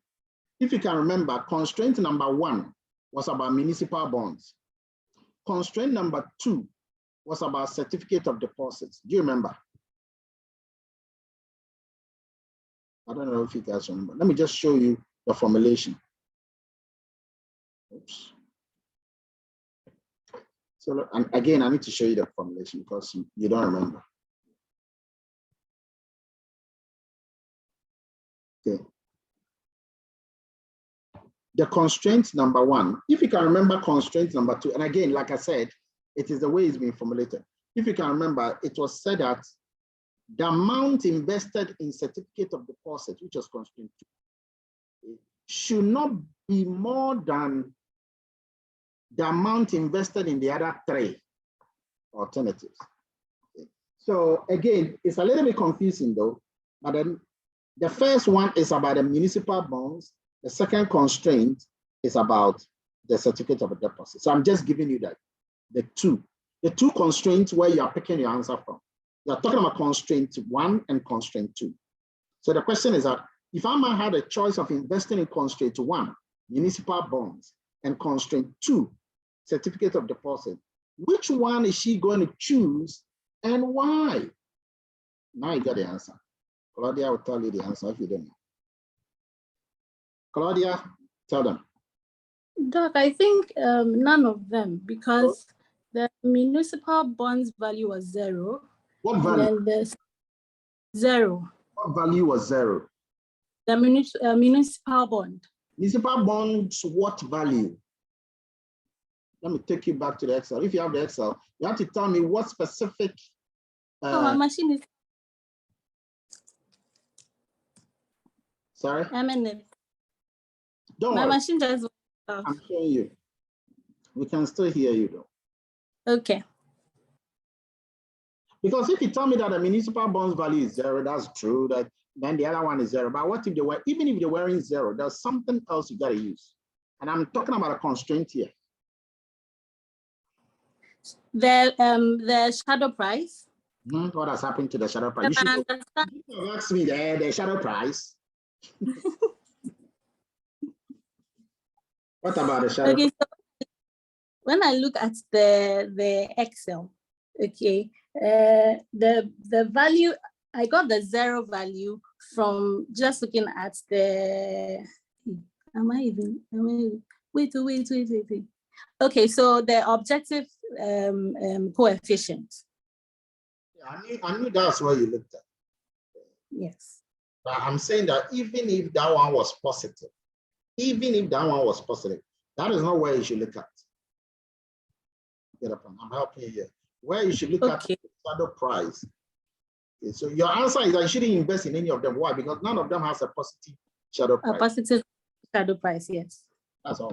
If you can remember, constraint number 1 was about municipal bonds. Constraint number 2 was about certificate of deposits. Do you remember? I don't know if you guys remember. Let me just show you the formulation. Oops. So, and again, I need to show you the formulation because you don't remember. Okay. The constraint number one, if you can remember constraint number two, and again, like I said, it is the way it's been formulated. If you can remember, it was said that the amount invested in certificate of deposit, which was constraint two, should not be more than the amount invested in the other three alternatives. Okay. So again, it's a little bit confusing though, but then the first one is about the municipal bonds. The second constraint is about the certificate of deposit. So I'm just giving you that, the two constraints where you are picking your answer from. You are talking about constraint one and constraint two. So the question is that if I might have a choice of investing in constraint one, municipal bonds, and constraint two, certificate of deposit, which one is she going to choose and why? Now you got the answer. Claudia will tell you the answer if you don't know. Claudia, tell them. Doc, I think none of them, because the municipal bonds value was 0. What value? And then the 0. What value was 0? The municipal bond. Municipal bonds, what value? Let me take you back to the Excel. If you have the Excel, you have to tell me what specific. Oh, my machine is. Sorry? I'm in it. Don't My worry. machine just. I'm showing you. We can still hear you though. Okay. Because if you tell me that the municipal bonds value is 0, that's true. That then the other one is 0. But what if they were, even if they weren't 0, there's something else you got to use. And I'm talking about a constraint here. The shadow price. What has happened to the shadow price? You should have asked me the shadow price. What about the shadow? Okay, so when I look at the Excel, okay, the value, I got the 0 value from just looking at the, wait. Okay, so the objective coefficient. I knew that's where you looked at. Yes. But I'm saying that even if that one was positive, that is not where you should look at. Get up, I'm helping you here. Where you should look at the shadow price. Okay, so your answer is that you shouldn't invest in any of them. Why? Because none of them has a positive shadow price. A positive shadow price, yes. That's all.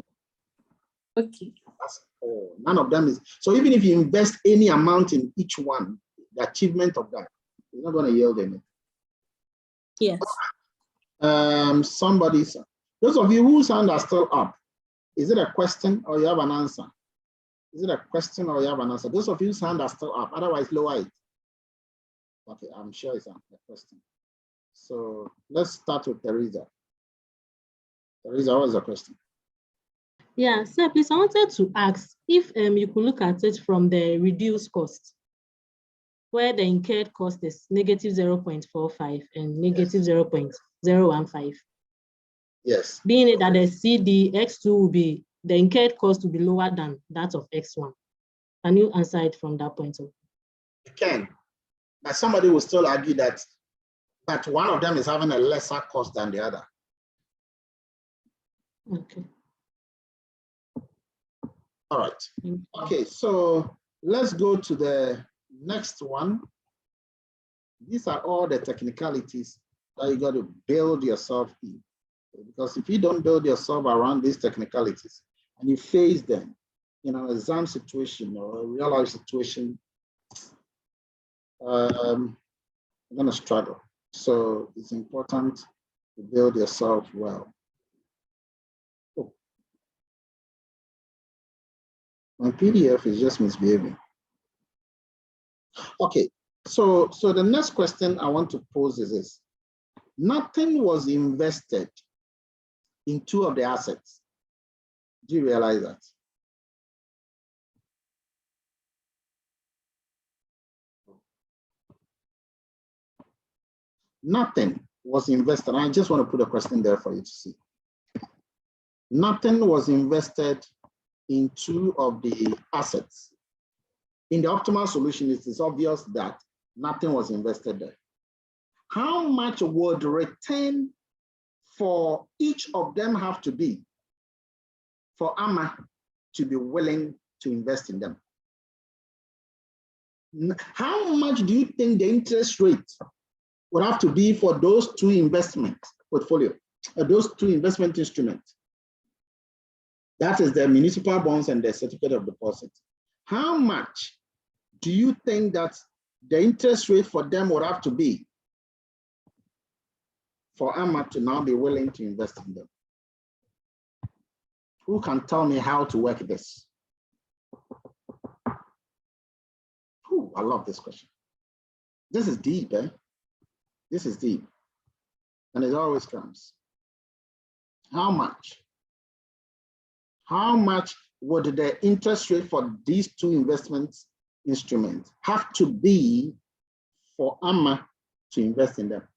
Okay. That's all. None of them is. So even if you invest any amount in each one, the achievement of that is not going to yield anything. Yes. Those of you whose hand are still up, is it a question or you have an answer? Is it a question or you have an answer? Those of you whose hand are still up, otherwise lower it. Okay, I'm sure it's a question. So let's start with Teresa. Teresa, what is the question? Yeah, so please, I wanted to ask if you could look at it from the reduced cost, where the incurred cost is negative 0.45 and negative 0.015. Yes. Being it that the CD X2 will be, the incurred cost will be lower than that of X1. Can you answer it from that point of view? You can. But somebody will still argue that one of them is having a lesser cost than the other. Okay. All right. Okay, so let's go to the next one. These are all the technicalities that you got to build yourself in. Because if you don't build yourself around these technicalities and you face them in an exam situation or a real life situation, you're going to struggle. So it's important to build yourself well. Oh. My PDF is just misbehaving. Okay, so the next question I want to pose is this. Nothing was invested in 2 of the assets. Do you realize that? Nothing was invested. I just want to put a question there for you to see. Nothing was invested in 2 of the assets. In the optimal solution, it is obvious that nothing was invested there. How much would return for each of them have to be for AMA to be willing to invest in them? How much do you think the interest rate would have to be for those two investment portfolio, those two investment instruments? That is the municipal bonds and the certificate of deposit. How much do you think that the interest rate for them would have to be for AMA to now be willing to invest in them? Who can tell me how to work this? Ooh, I love this question. This is deep, eh? This is deep. And it always comes. How much? How much would the interest rate for these two investment instruments have to be for AMA to invest in them?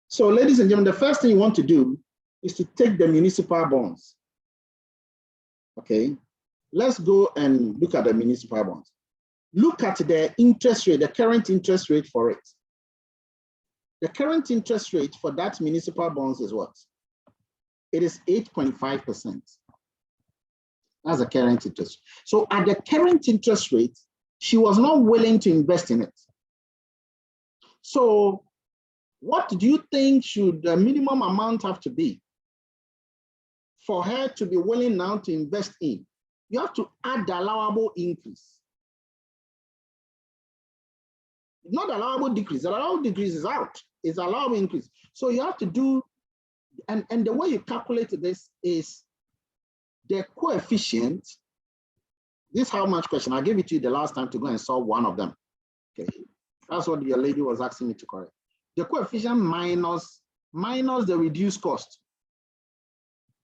So, ladies and gentlemen, the first thing you want to do is to take the municipal bonds. Okay, let's go and look at the municipal bonds. Look at the interest rate, the current interest rate for it. The current interest rate for that municipal bonds is what? It is 8.5%. That's the current interest. So at the current interest rate, she was not willing to invest in it. So what do you think should the minimum amount have to be for her to be willing now to invest in? You have to add the allowable increase. Not allowable decrease. The allowable decrease is out. It's allowable increase. So you have to do, and the way you calculate this is the coefficient. This is how much question. I gave it to you the last time to go and solve one of them. Okay, that's what your lady was asking me to correct. The coefficient minus the reduced cost.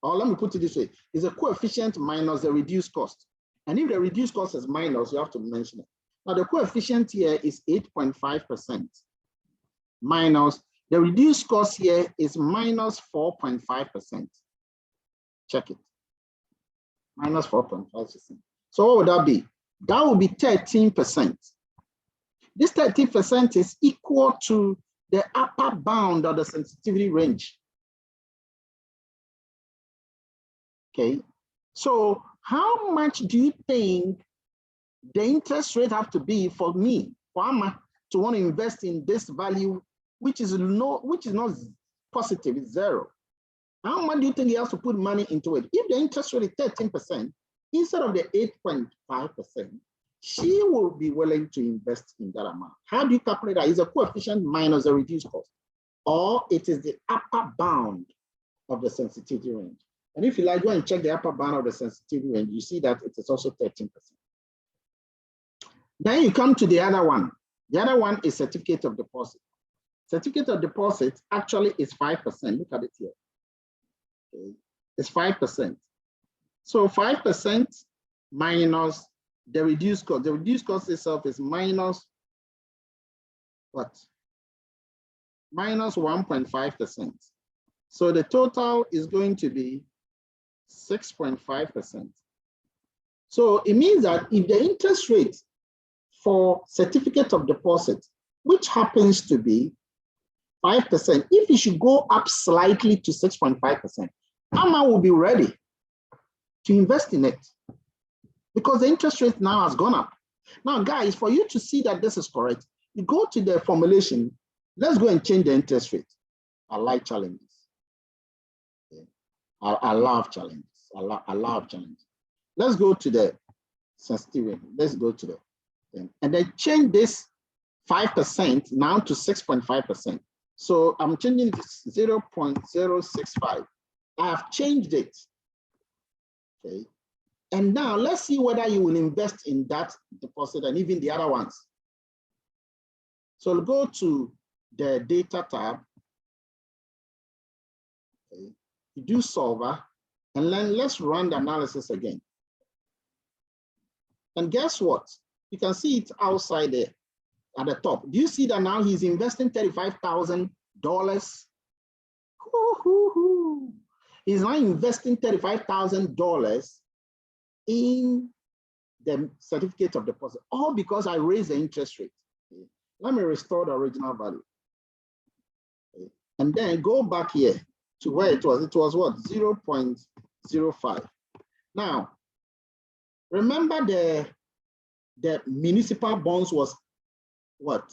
Or let me put it this way, is a coefficient minus the reduced cost. And if the reduced cost is minus, you have to mention it. Now the coefficient here is 8.5% minus the reduced cost here is minus 4.5%. Check it. Minus 4.5%. So what would that be? That would be 13%. This 13% is equal to the upper bound of the sensitivity range. Okay, so how much do you think the interest rate have to be for me, for AMA, to want to invest in this value, which is not positive, it's zero? How much do you think he has to put money into it? If the interest rate is 13%, instead of the 8.5%, she will be willing to invest in that amount. How do you calculate that? Is a coefficient minus the reduced cost, or it is the upper bound of the sensitivity range. And if you like, go and check the upper bound of the sensitivity range, you see that it is also 13%. Then you come to the other one. The other one is certificate of deposit. Certificate of deposit actually is 5%. Look at it here. Okay. It's 5%. So 5% minus the reduced cost. The reduced cost itself is minus what? Minus 1.5%. So the total is going to be 6.5%. So it means that if the interest rate for certificate of deposit, which happens to be 5%, if it should go up slightly to 6.5%, AMA will be ready to invest in it because the interest rate now has gone up. Now, guys, for you to see that this is correct, you go to the formulation. Let's go and change the interest rate. I like challenges. I love challenges. I love challenges. Let's go to the sensitivity. Let's go to the thing. And then change this 5% now to 6.5%. So I'm changing this 0.065. I have changed it. Okay. And now let's see whether you will invest in that deposit and even the other ones. So we'll go to the data tab. Okay. You do solver, and then let's run the analysis again. And guess what? You can see it outside there at the top. Do you see that now he's investing $35,000? He's now investing $35,000 in the certificate of deposit, all because I raised the interest rate. Okay. Let me restore the original value. Okay. And then go back here to where it was. It was what? 0.05. Now, remember the municipal bonds was what?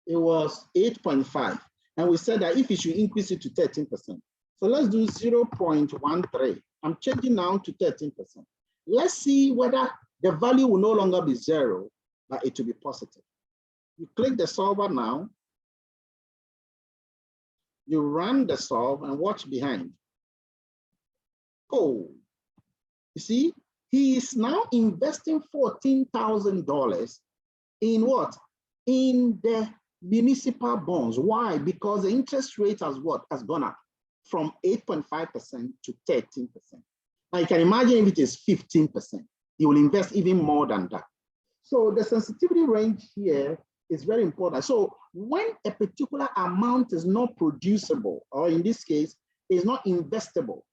It was 8.5. And we said that if you should increase it to 13%. So let's do 0.13. I'm changing now to 13%. Let's see whether the value will no longer be 0, but it will be positive. You click the solver now. You run the solve and watch behind. Oh, you see, he is now investing $14,000 in what? In the municipal bonds. Why? Because the interest rate has what? Has gone up from 8.5% to 13%. Now you can imagine if it is 15%, you will invest even more than that. So the sensitivity range here is very important. So when a particular amount is not producible, or in this case, is not investable,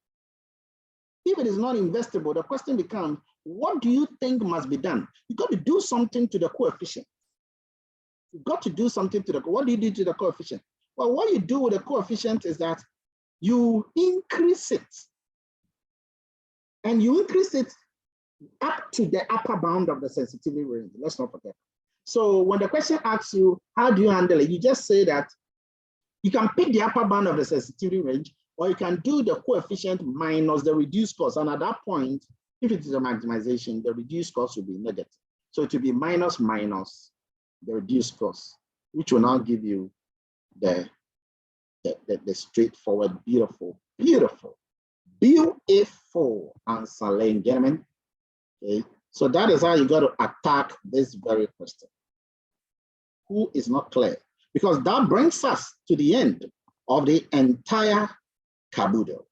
if it is not investable, the question becomes, what do you think must be done? You got to do something to the coefficient. You got to do something to the, what do you do to the coefficient? Well, what you do with the coefficient is that you increase it. And you increase it up to the upper bound of the sensitivity range. Let's not forget. So when the question asks you, how do you handle it? You just say that you can pick the upper bound of the sensitivity range, or you can do the coefficient minus the reduced cost. And at that point, if it is a maximization, the reduced cost will be negative. So it will be minus the reduced cost, which will now give you the straightforward, beautiful answer, ladies and gentlemen. Okay, so that is how you got to attack this very question. Who is not clear? Because that brings us to the end of the entire caboodle.